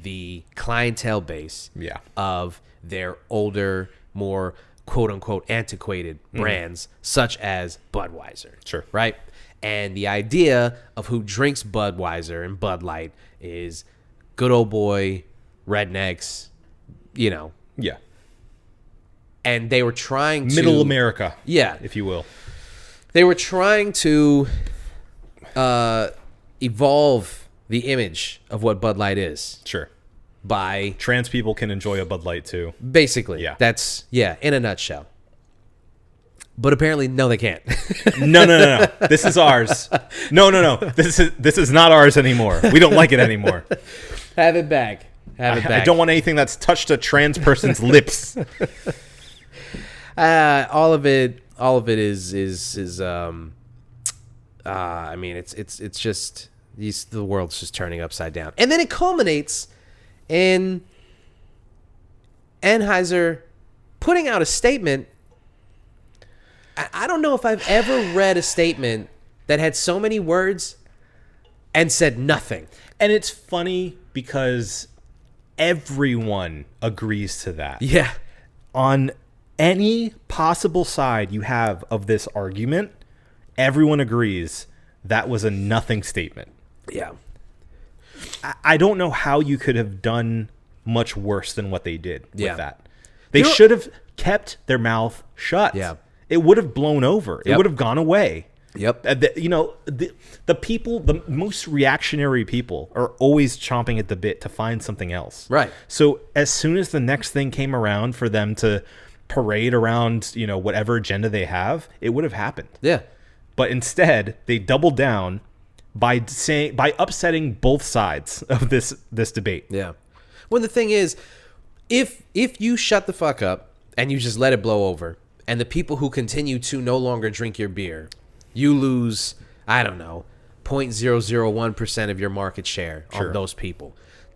the clientele base of their older, more quote-unquote antiquated brands, such as Budweiser. Sure. Right? And the idea of who drinks Budweiser and Bud Light is good old boy, rednecks, Yeah. And they were trying to... Middle America. Yeah. If you will. They were trying to evolve the image of what Bud Light is. Sure. By... Trans people can enjoy a Bud Light too. Basically. Yeah. That's... Yeah, in a nutshell. But apparently, no, they can't. No. This is ours. No. This is not ours anymore. We don't like it anymore. Have it back. I don't want anything that's touched a trans person's lips. All of it is I mean, it's just the world's just turning upside down. And then it culminates in Anheuser putting out a statement. I don't know if I've ever read a statement that had so many words and said nothing. And it's funny because everyone agrees to that. Yeah. On any possible side you have of this argument, everyone agrees that was a nothing statement. Yeah. I don't know how you could have done much worse than what they did with that. They You know- should have kept their mouth shut. Yeah. It would have blown over. It would have gone away. Yep. The people, the most reactionary people are always chomping at the bit to find something else. Right. So as soon as the next thing came around for them to parade around, whatever agenda they have, it would have happened. Yeah. But instead, they doubled down by upsetting both sides of this debate. Yeah. Well, the thing is, if you shut the fuck up and you just let it blow over, and the people who continue to no longer drink your beer, you lose, I don't know, 0.001% of your market share on those people.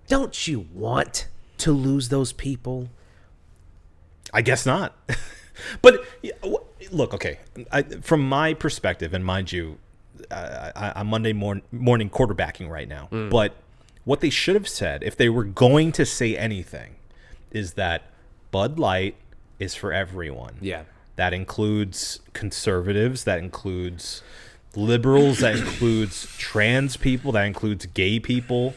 Don't you want to lose those people? I guess not. But look, okay, from my perspective, and mind you, I'm Monday morning quarterbacking right now, but what they should have said, if they were going to say anything, is that Bud Light is for everyone. Yeah. That includes conservatives, that includes liberals, that includes trans people, that includes gay people,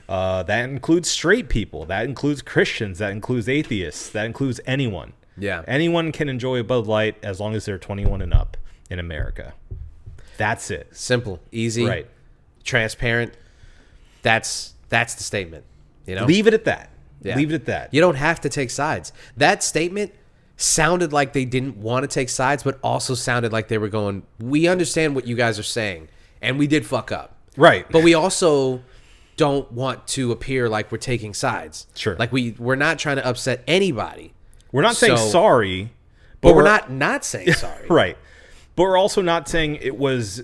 that includes straight people, that includes Christians, that includes atheists, that includes anyone. Yeah. Anyone can enjoy a Bud Light as long as they're 21 and up in America. That's it. Simple, easy, Right. transparent. That's the statement. You know, Leave it at that. Yeah. Leave it at that. You don't have to take sides. That statement sounded like they didn't want to take sides, but also sounded like they were going, we understand what you guys are saying, and we did fuck up. Right. But we also don't want to appear like we're taking sides. Sure. Like we're not trying to upset anybody. We're not saying So- sorry, But we're not saying sorry. right. But we're also not saying it was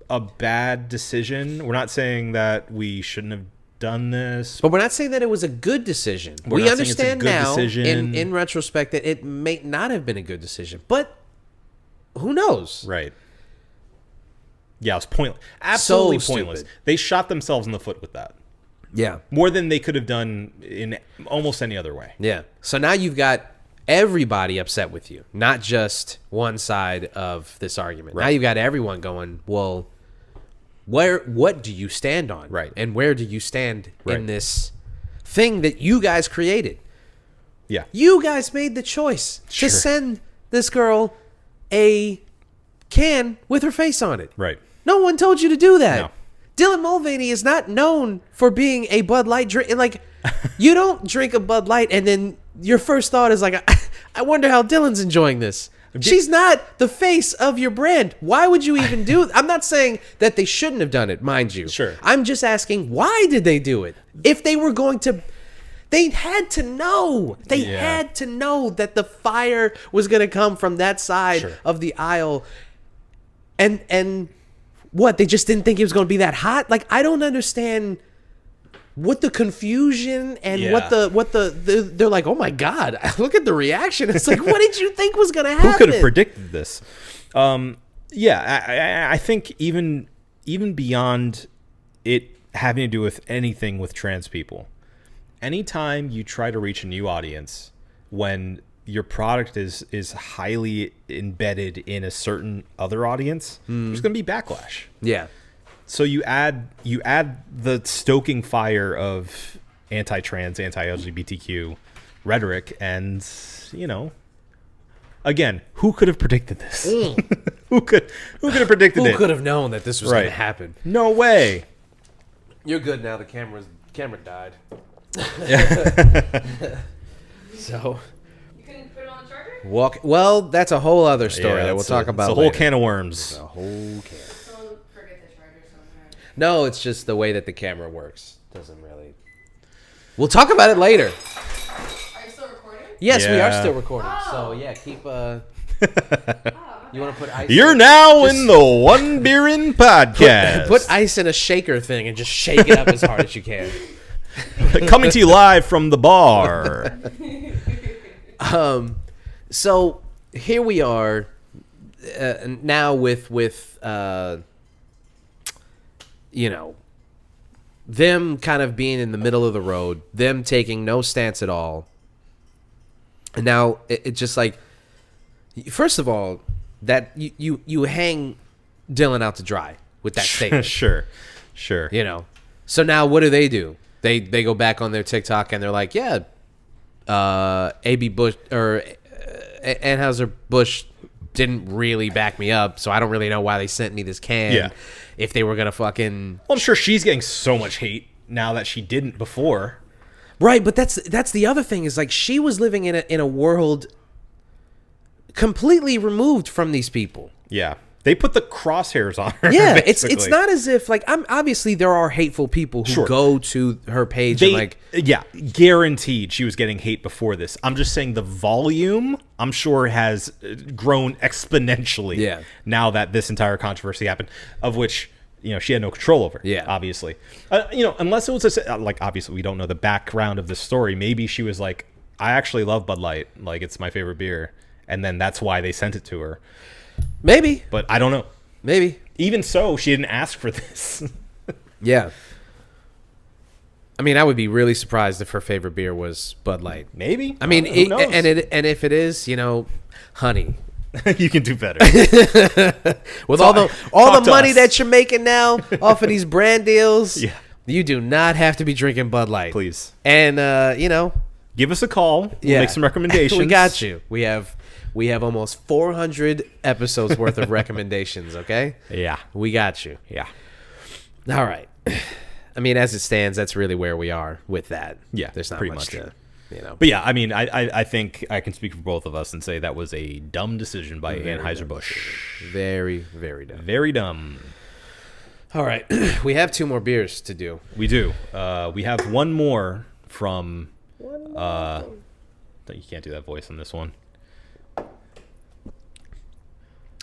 a bad decision. We're not saying that we shouldn't have done this. But we're not saying that it was a good decision. We're We not saying it's a understand good now, decision. in retrospect, that it may not have been a good decision. But who knows? Right. Yeah, it was pointless. Absolutely So pointless. stupid. They shot themselves in the foot with that. Yeah. More than they could have done in almost any other way. Yeah. So now you've got everybody upset with you, not just one side of this argument. Now you've got everyone going, well, what do you stand on? Right. And where do you stand Right. in this thing that you guys created? Yeah. You guys made the choice Sure. to send this girl a can with her face on it. Right. No one told you to do that. No. Dylan Mulvaney is not known for being a Bud Light drink. Like, you don't drink a Bud Light and then your first thought is like, I wonder how Dylan's enjoying this. She's not the face of your brand. Why would you even do it? I'm not saying that they shouldn't have done it, mind you. Sure. I'm just asking, why did they do it? If they were going to... They had to know. They Yeah. had to know that the fire was going to come from that side Sure. of the aisle. And what? They just didn't think it was going to be that hot? Like, I don't understand what the confusion and Yeah. what the they're like, "Oh my god, look at the reaction." It's like, "What did you think was going to happen?" Who could have predicted this? Yeah, I think even beyond it having to do with anything with trans people, anytime you try to reach a new audience when your product is highly embedded in a certain other audience, there's going to be backlash. Yeah. So you add the stoking fire of anti-trans, anti-LGBTQ rhetoric, and again, who could have predicted this? who could have predicted it? Who could have known that this was going to happen? No way. You're good now. The camera died. So You couldn't put it on the charger? well, that's a whole other story that we'll it's talk a, about It's a whole later. can of worms. A whole can. Someone forget the charger somewhere. No, it's just the way that the camera works. Doesn't really. We'll talk about it later. Are you still recording? Yes, we are Yeah. still recording. Oh. So yeah, keep. You want to put ice? You're now in the One Beer In podcast. Put ice in a shaker thing and just shake it up as hard as you can. Coming to you live from the bar. So here we are now with them kind of being in the middle of the road, them taking no stance at all, and now it's just like, first of all, that you hang Dylan out to dry with that statement. Sure. So now what do? They go back on their TikTok and they're like, yeah, AB Bush or Anheuser-Busch didn't really back me up, so I don't really know why they sent me this can. Yeah. If they were gonna fucking Well, I'm sure she's getting so much hate now that she didn't before. right, but that's the other thing is like she was living in a world completely removed from these people. Yeah. They put the crosshairs on her. Yeah, basically. it's not as if like I'm obviously there are hateful people who go to her page and like guaranteed she was getting hate before this. I'm just saying the volume I'm sure has grown exponentially. Yeah. Now that this entire controversy happened, of which she had no control over. Yeah, obviously. Unless it was like obviously we don't know the background of the story. Maybe she was like, I actually love Bud Light, like it's my favorite beer, and then that's why they sent it to her. Maybe. But I don't know. Maybe. Even so, she didn't ask for this. Yeah. I mean, I would be really surprised if her favorite beer was Bud Light. Maybe. I mean, who knows? and if it is, honey. You can do better. With all the money that you're making now off of these brand deals, you do not have to be drinking Bud Light. Please. And give us a call. We'll make some recommendations. We got you. We have almost 400 episodes worth of recommendations, okay? Yeah. We got you. Yeah. All right. I mean, as it stands, that's really where we are with that. Yeah, there's not pretty much to, But yeah, I mean, I think I can speak for both of us and say that was a dumb decision by Anheuser-Busch. Very, very dumb. Very dumb. All right. We have 2 more beers to do. We do. We have one more from... you can't do that voice on this one.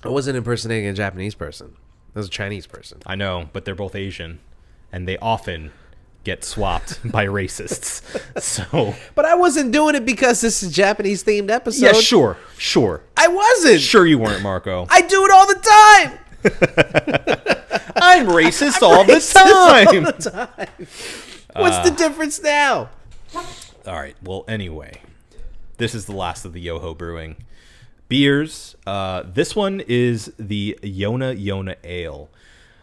I wasn't impersonating a Japanese person. That was a Chinese person. I know, but they're both Asian, and they often get swapped by racists. So, but I wasn't doing it because this is a Japanese themed episode. Yeah, sure. I wasn't. Sure you weren't, Marco. I do it all the time. I'm racist all the time. What's the difference now? All right. Well, anyway, this is the last of the Yoho Brewing beers. This one is the Yona Ale.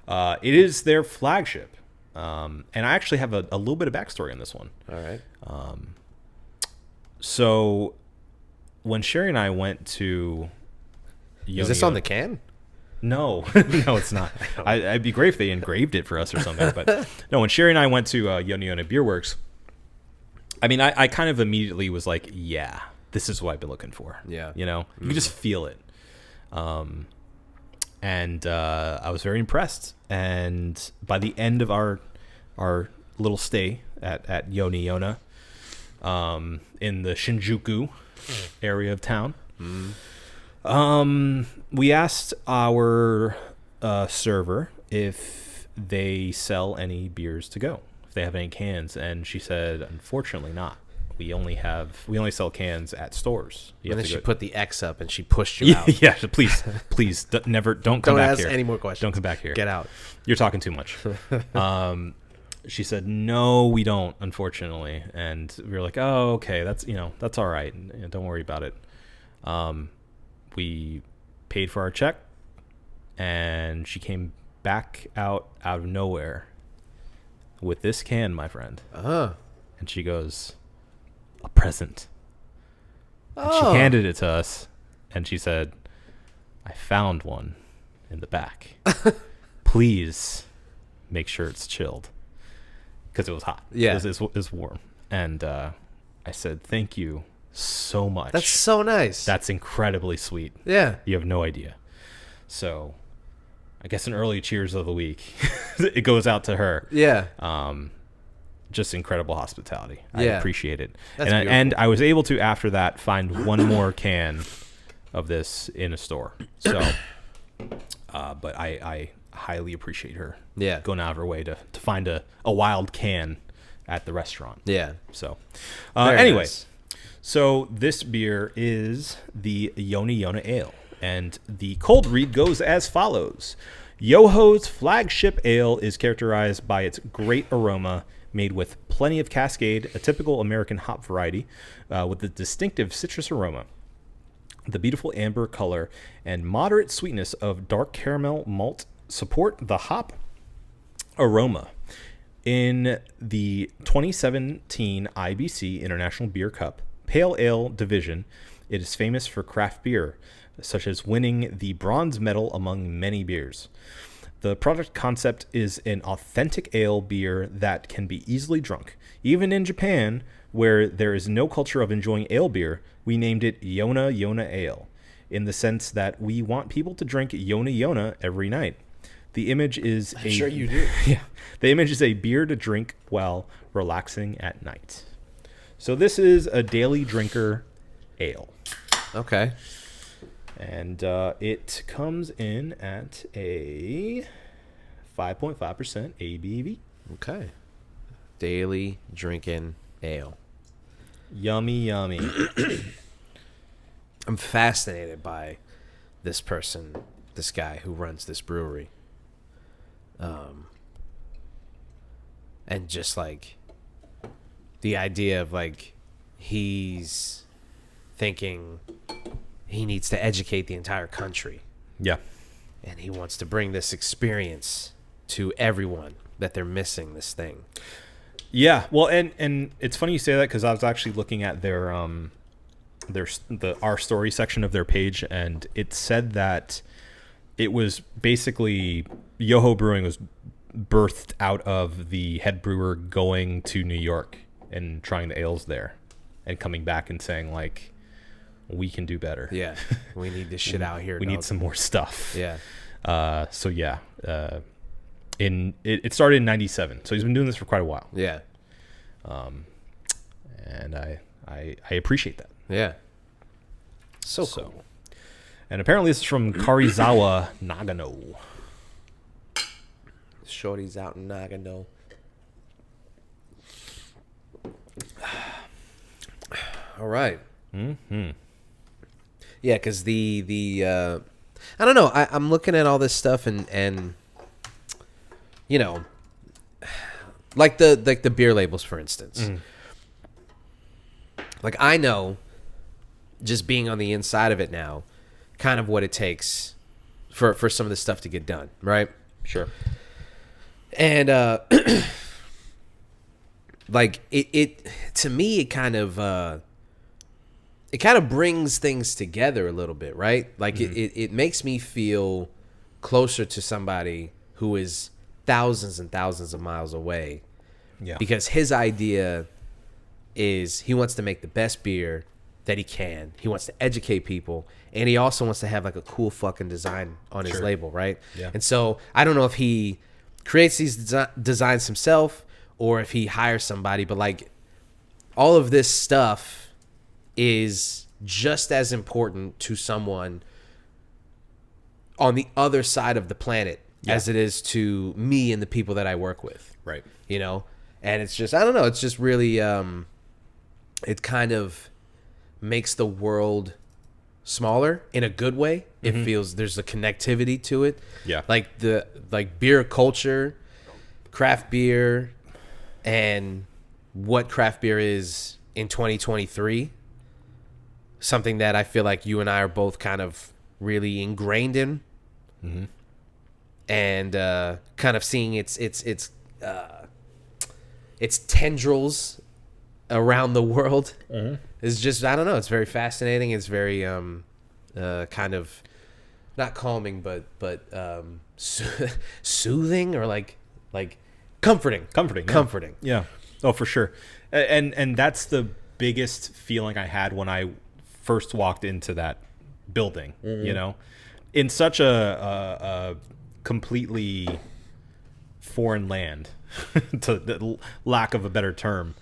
It is their flagship. And I actually have a little bit of backstory on this one. All right. So when Sherry and I went to Yona, is this on the can? No, no, it's not. I'd be great if they engraved it for us or something. But no, when Sherry and I went to Yona Beer Works, I mean, I kind of immediately was like, yeah, this is what I've been looking for. Yeah. You can just feel it. And I was very impressed. And by the end of our little stay at Yona, in the Shinjuku area of town, we asked our server if they sell any beers to go, if they have any cans, and she said, unfortunately not. We only sell cans at stores. And then she put the X up and she pushed you out. Yeah, please, don't come back ask here. Any more questions? Don't come back here. Get out. You're talking too much. She said, no, we don't, unfortunately. And we were like, oh, okay, that's all right. Don't worry about it. We paid for our check, and she came back out of nowhere with this can, my friend. And she goes, a present. And she handed it to us, and she said, I found one in the back. Please make sure it's chilled. Because it was hot. Yeah. It was warm. And I said, thank you so much. That's so nice. That's incredibly sweet. Yeah. You have no idea. So I guess an early cheers of the week. It goes out to her. Yeah. Just incredible hospitality. Yeah. I appreciate it. That's and I was able to, after that, find one more can of this in a store. So, but I highly appreciate her. Yeah. Going out of her way to find a wild can at the restaurant. Yeah. So, Very anyway. nice. So this beer is the Yona Ale, and the cold read goes as follows. Yoho's flagship ale is characterized by its great aroma, made with plenty of Cascade, a typical American hop variety, with a distinctive citrus aroma. The beautiful amber color and moderate sweetness of dark caramel malt support the hop aroma. In the 2017 IBC International Beer Cup Pale Ale Division, it is famous for craft beer, such as winning the bronze medal among many beers. The product concept is an authentic ale beer that can be easily drunk. Even in Japan, where there is no culture of enjoying ale beer, we named it Yona Ale. in the sense that we want people to drink Yona every night. The image is Sure you do. Yeah. The image is a beer to drink while relaxing at night. So this is a daily drinker ale. Okay. And it comes in at a 5.5% ABV. Okay. Daily drinking ale. Yummy. I'm fascinated by this person, this guy who runs this brewery. And just like the idea of like he's thinking he needs to educate the entire country. Yeah. And he wants to bring this experience to everyone that they're missing this thing. Yeah. Well, and it's funny you say that because I was actually looking at their our story section of their page, and it said that it was basically Yoho Brewing was birthed out of the head brewer going to New York and trying the ales there and coming back and saying like, we can do better. Yeah. We need this shit out here. We need some more stuff. Yeah. So yeah, it started in 97. So he's been doing this for quite a while. Yeah. And I appreciate that. Yeah. So cool. And apparently this is from Karizawa, Nagano. Shorty's out in Nagano. All right. Mm-hmm. Yeah, because the I don't know. I'm looking at all this stuff and you know, like the beer labels, for instance. Like I know, just being on the inside of it now, kind of what it takes for some of this stuff to get done, right? Sure. And like it to me, it kind of brings things together a little bit, right? Like it makes me feel closer to somebody who is thousands and thousands of miles away. Yeah. Because his idea is he wants to make the best beer that he can. He wants to educate people, and he also wants to have like a cool fucking design on his label, right? Yeah. And so I don't know if he creates these designs himself or if he hires somebody, but like all of this stuff is just as important to someone on the other side of the planet as it is to me and the people that I work with. Right. You know? And it's just, I don't know, it's just really, it kind of makes the world smaller in a good way. It feels there's a connectivity to it. Yeah. Like beer culture, craft beer, and what craft beer is in 2023. Something that I feel like you and I are both kind of really ingrained in. And kind of seeing its tendrils around the world is just, I don't know, it's very fascinating. It's very kind of not calming, but soothing or like comforting. Comforting. Yeah. Oh, for sure. And that's the biggest feeling I had when I first walked into that building, you know, in such a completely foreign land, to the lack of a better term.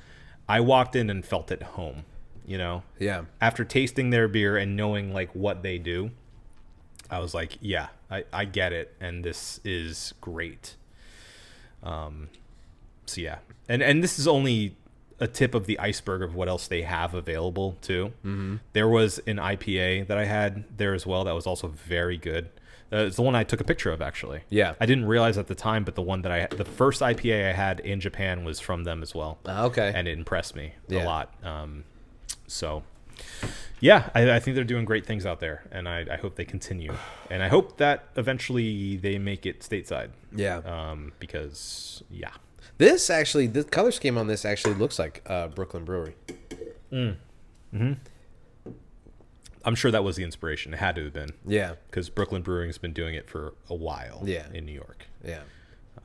I walked in and felt at home, you know? Yeah. After tasting their beer and knowing like what they do, I was like, yeah, I get it. And this is great. So yeah. And this is only a tip of the iceberg of what else they have available too. There was an IPA that I had there as well. That was also very good. It's the one I took a picture of, actually. Yeah. I didn't realize at the time, but the first IPA I had in Japan was from them as well. Okay. And it impressed me a Yeah. lot. So, yeah, I think they're doing great things out there, and I hope they continue. And I hope that eventually they make it stateside. Yeah. Because, yeah. This actually, the color scheme on this actually looks like Brooklyn Brewery. I'm sure that was the inspiration. It had to have been. Yeah. Because Brooklyn Brewing has been doing it for a while. Yeah. In New York. Yeah.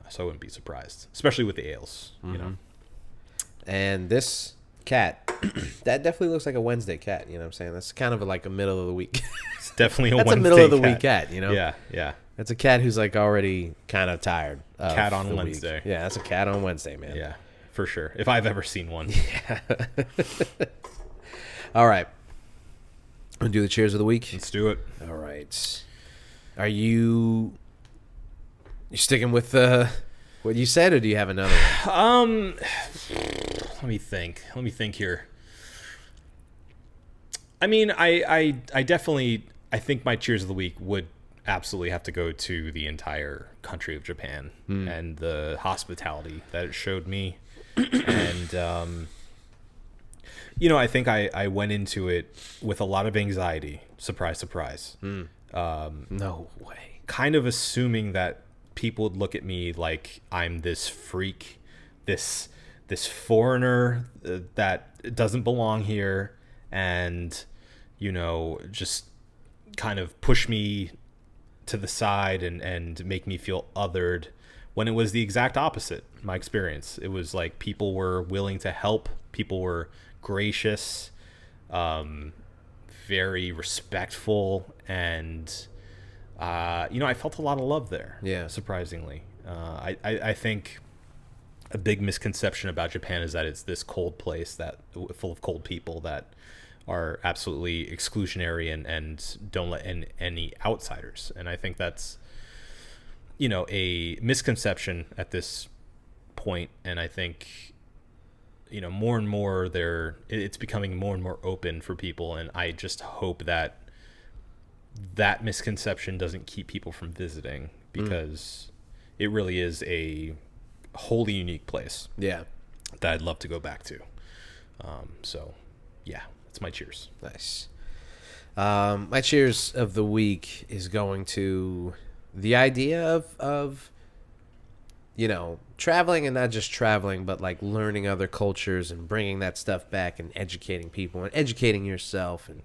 So I wouldn't be surprised, especially with the ales. You know. And this cat. That definitely looks like a Wednesday cat. You know what I'm saying? That's kind of like a middle of the week. It's definitely a That's Wednesday a middle of the cat. week cat. You know? Yeah, yeah. That's a cat who's like already kind of tired. Of Cat on the Wednesday. week. Yeah, that's a cat on Wednesday, man. Yeah, for sure. If I've ever seen one. All right. Want to do the cheers of the week? Let's do it. All right. Are you sticking with what you said, or do you have another one? Let me think here. I mean, I definitely, I think my cheers of the week would absolutely have to go to the entire country of Japan and the hospitality that it showed me. And, I think I went into it with a lot of anxiety. Surprise, surprise. No way. Kind of assuming that people would look at me like I'm this freak, this foreigner that doesn't belong here, and just kind of push me to the side and make me feel othered, when it was the exact opposite. My experience, it was like people were willing to help, people were gracious, very respectful, and I felt a lot of love there. Yeah. Surprisingly. I think a big misconception about Japan is that it's this cold place that full of cold people that are absolutely exclusionary and don't let in any outsiders. And I think that's, a misconception at this point. And I think, more and more it's becoming more and more open for people. And I just hope that misconception doesn't keep people from visiting, because it really is a wholly unique place. Yeah. That I'd love to go back to. So yeah, that's my cheers. Nice. My cheers of the week is going to the idea of traveling, and not just traveling, but like learning other cultures and bringing that stuff back and educating people and educating yourself. And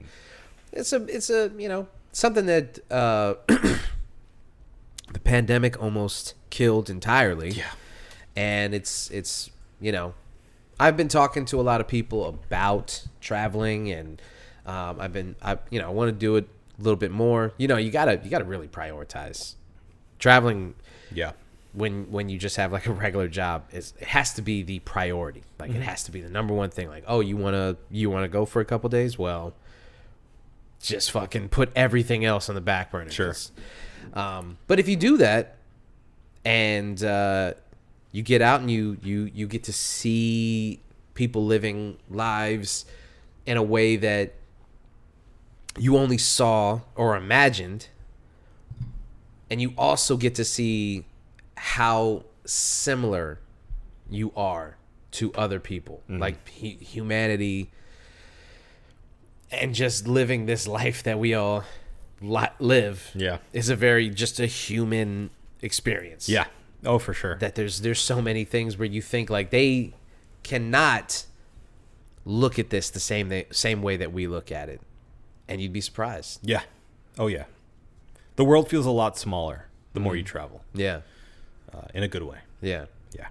it's a something that the pandemic almost killed entirely. Yeah. And it's I've been talking to a lot of people about traveling, and I want to do it a little bit more. You gotta really prioritize traveling. Yeah. When you just have like a regular job, it has to be the priority. Like it has to be the number one thing. Like, oh, you wanna go for a couple days? Well, just fucking put everything else on the back burner. Sure. But if you do that, and you get out and you get to see people living lives in a way that you only saw or imagined, and you also get to see how similar you are to other people, like humanity, and just living this life that we all live. Yeah. Is just a human experience. Yeah. Oh, for sure. That there's so many things where you think like they cannot look at this the same way that we look at it, and you'd be surprised. Yeah. Oh, yeah. The world feels a lot smaller the more you travel. Yeah. In a good way. Yeah. Yeah.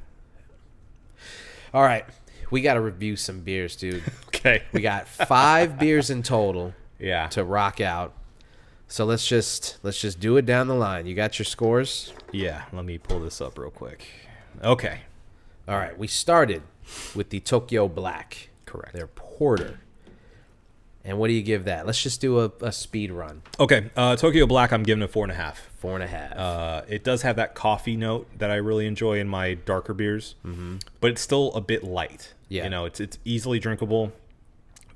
All right. We got to review some beers, dude. Okay. We got 5 beers in total Yeah. to rock out. So let's just do it down the line. You got your scores? Yeah. Let me pull this up real quick. Okay. All right. We started with the Tokyo Black. Correct. Their porter. And what do you give that? Let's just do a speed run. Okay. Tokyo Black, I'm giving it 4.5. 4.5. It does have that coffee note that I really enjoy in my darker beers, but it's still a bit light. Yeah. It's easily drinkable,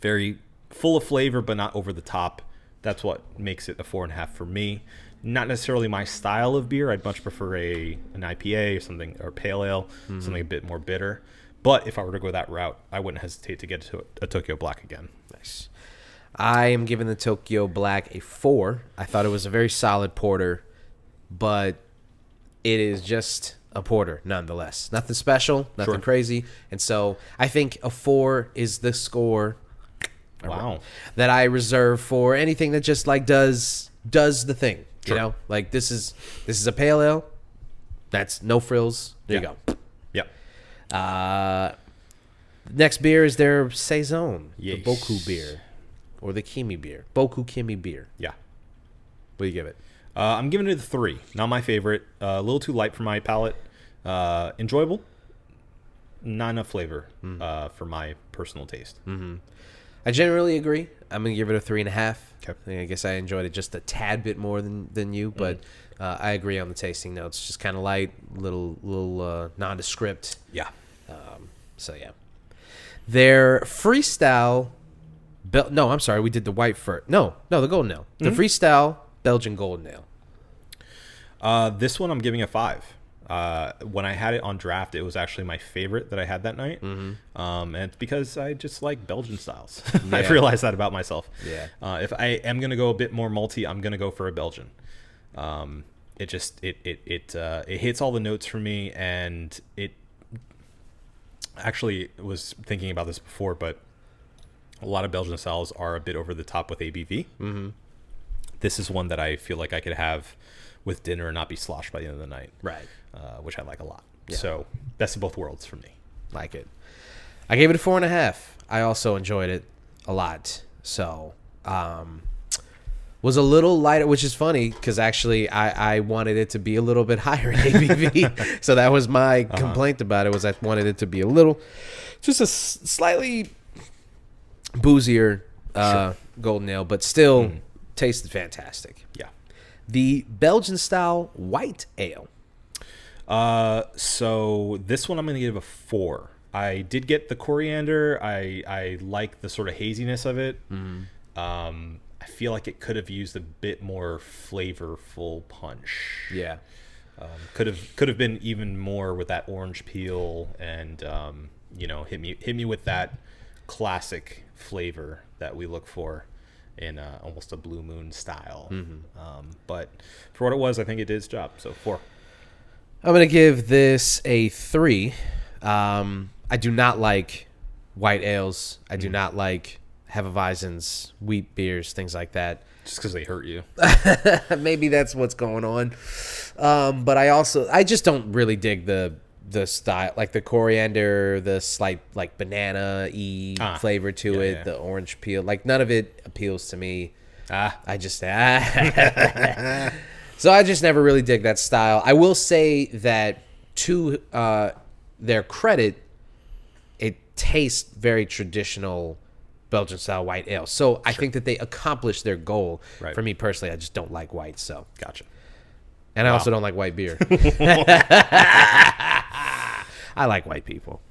very full of flavor, but not over the top. That's what makes it a 4.5 for me. Not necessarily my style of beer. I'd much prefer an IPA or something, or pale ale, something a bit more bitter. But if I were to go that route, I wouldn't hesitate to get to a Tokyo Black again. Nice. I am giving the Tokyo Black a 4. I thought it was a very solid porter, but it is just a porter nonetheless. Nothing special, nothing crazy. And so I think a 4 is the score that I reserve for anything that just like does the thing. Sure. You know? Like this is a pale ale. That's no frills. There you go. Yep. Next beer is their Saison, Yes. the Boku beer, or the Kimi beer. Boku Kimi beer. Yeah. What do you give it? I'm giving it a 3. Not my favorite. A little too light for my palate. Enjoyable. Not enough flavor for my personal taste. I generally agree. I'm gonna give it a 3.5. Okay. I guess I enjoyed it just a tad bit more than you, but I agree on the tasting notes. Just kind of light, little nondescript. Yeah. So yeah, their freestyle. No, I'm sorry. We did the white first. No, the golden ale. The freestyle Belgian golden ale. This one I'm giving a 5. When I had it on draft, it was actually my favorite that I had that night. And it's because I just like Belgian styles. I've realized that about myself. Yeah. If I am going to go a bit more malty, I'm going to go for a Belgian. It hits all the notes for me, and it actually was thinking about this before, but a lot of Belgian styles are a bit over the top with ABV. This is one that I feel like I could have with dinner and not be sloshed by the end of the night. Right. Which I like a lot. Yeah. So best of both worlds for me. Like it. I gave it a 4.5. I also enjoyed it a lot. So, was a little lighter, which is funny because actually I wanted it to be a little bit higher in ABV. So that was my complaint about it, was I wanted it to be a little, just a slightly boozier golden ale, but still tasted fantastic. Yeah. The Belgian-style white ale. So this one I'm going to give a 4. I did get the coriander. I like the sort of haziness of it. I feel like it could have used a bit more flavorful punch. Yeah. Could have been even more with that orange peel and hit me with that classic flavor that we look for in almost a Blue Moon style. But for what it was, I think it did its job. So 4. I'm going to give this a 3. I do not like white ales. I do not like Hefeweizens, wheat beers, things like that. Just because they hurt you. Maybe that's what's going on. But I just don't really dig the style, like the coriander, the slight like banana-y flavor to it, the orange peel. Like none of it appeals to me. So I just never really dig that style. I will say that to their credit, it tastes very traditional Belgian-style white ale. So I think that they accomplished their goal. Right. For me personally, I just don't like white. So Gotcha. And I also don't like white beer. I like white people.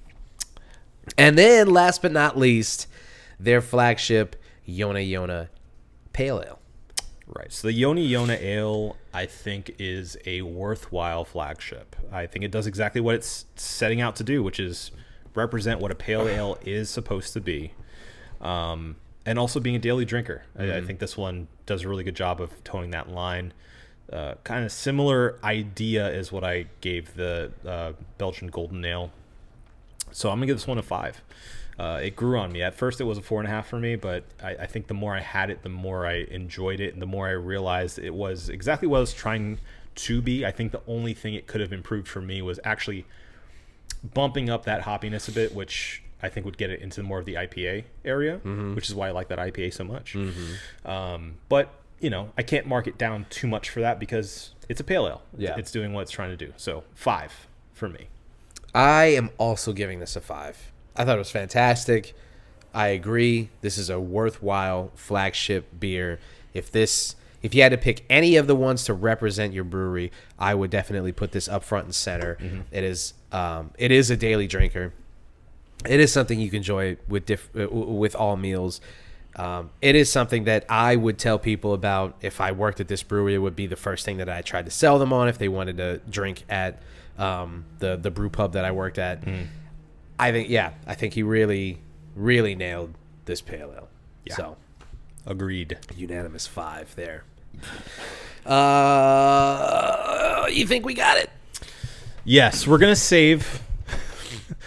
And then, last but not least, their flagship Yona Pale Ale. Right. So the Yona Ale, I think, is a worthwhile flagship. I think it does exactly what it's setting out to do, which is represent what a pale ale is supposed to be. And also being a daily drinker. I think this one does a really good job of towing that line. Kind of similar idea is what I gave the Belgian Golden Ale. So I'm going to give this one a 5. It grew on me. At first, it was a 4.5 for me, but I think the more I had it, the more I enjoyed it, and the more I realized it was exactly what I was trying to be. I think the only thing it could have improved for me was actually bumping up that hoppiness a bit, which I think would get it into more of the IPA area, which is why I like that IPA so much. But, I can't mark it down too much for that because it's a pale ale. Yeah. It's doing what it's trying to do. So 5 for me. I am also giving this a 5. I thought it was fantastic. I agree. This is a worthwhile flagship beer. If you had to pick any of the ones to represent your brewery, I would definitely put this up front and center. It is a daily drinker. It is something you can enjoy with all meals. It is something that I would tell people about if I worked at this brewery. It would be the first thing that I tried to sell them on if they wanted to drink at the brew pub that I worked at. I think he really, really nailed this pale ale. Yeah. So, Agreed. unanimous 5 there. You think we got it? Yes, we're gonna save.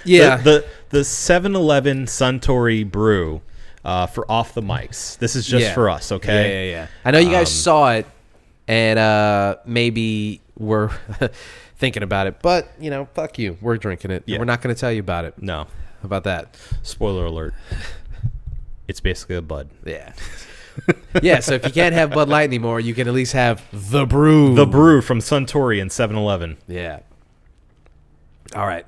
Yeah. The 7-Eleven Suntory brew for off the mics. This is just for us, okay? Yeah. I know you guys saw it, and maybe we're thinking about it, but fuck you. We're drinking it. Yeah. We're not going to tell you about it. No. How about that? Spoiler alert. It's basically a Bud. Yeah. Yeah, so if you can't have Bud Light anymore, you can at least have the brew. The brew from Suntory and 7-Eleven. Yeah. All right.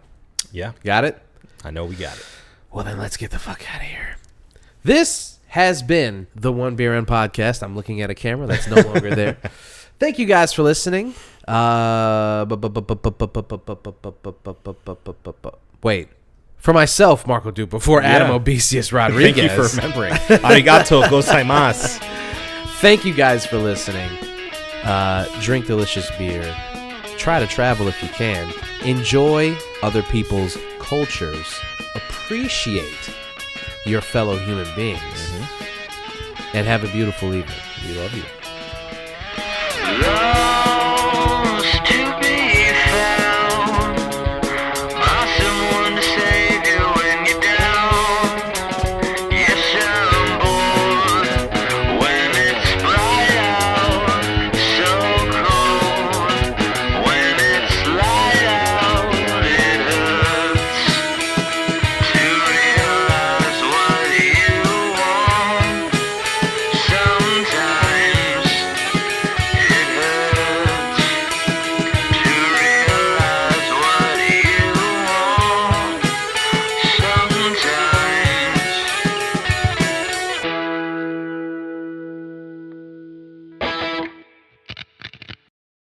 Yeah. Got it? I know we got it. Well, then let's get the fuck out of here. This has been the One Beer In podcast. I'm looking at a camera that's no longer there. Thank you guys for listening. Wait. For myself, Marco Duper, for Adam Obesius Rodriguez. Thank you for remembering. Arigato gozaimasu. Thank you guys for listening. Drink delicious beer. Try to travel if you can. Enjoy other people's cultures. Appreciate your fellow human beings. And have a beautiful evening. We love you. Love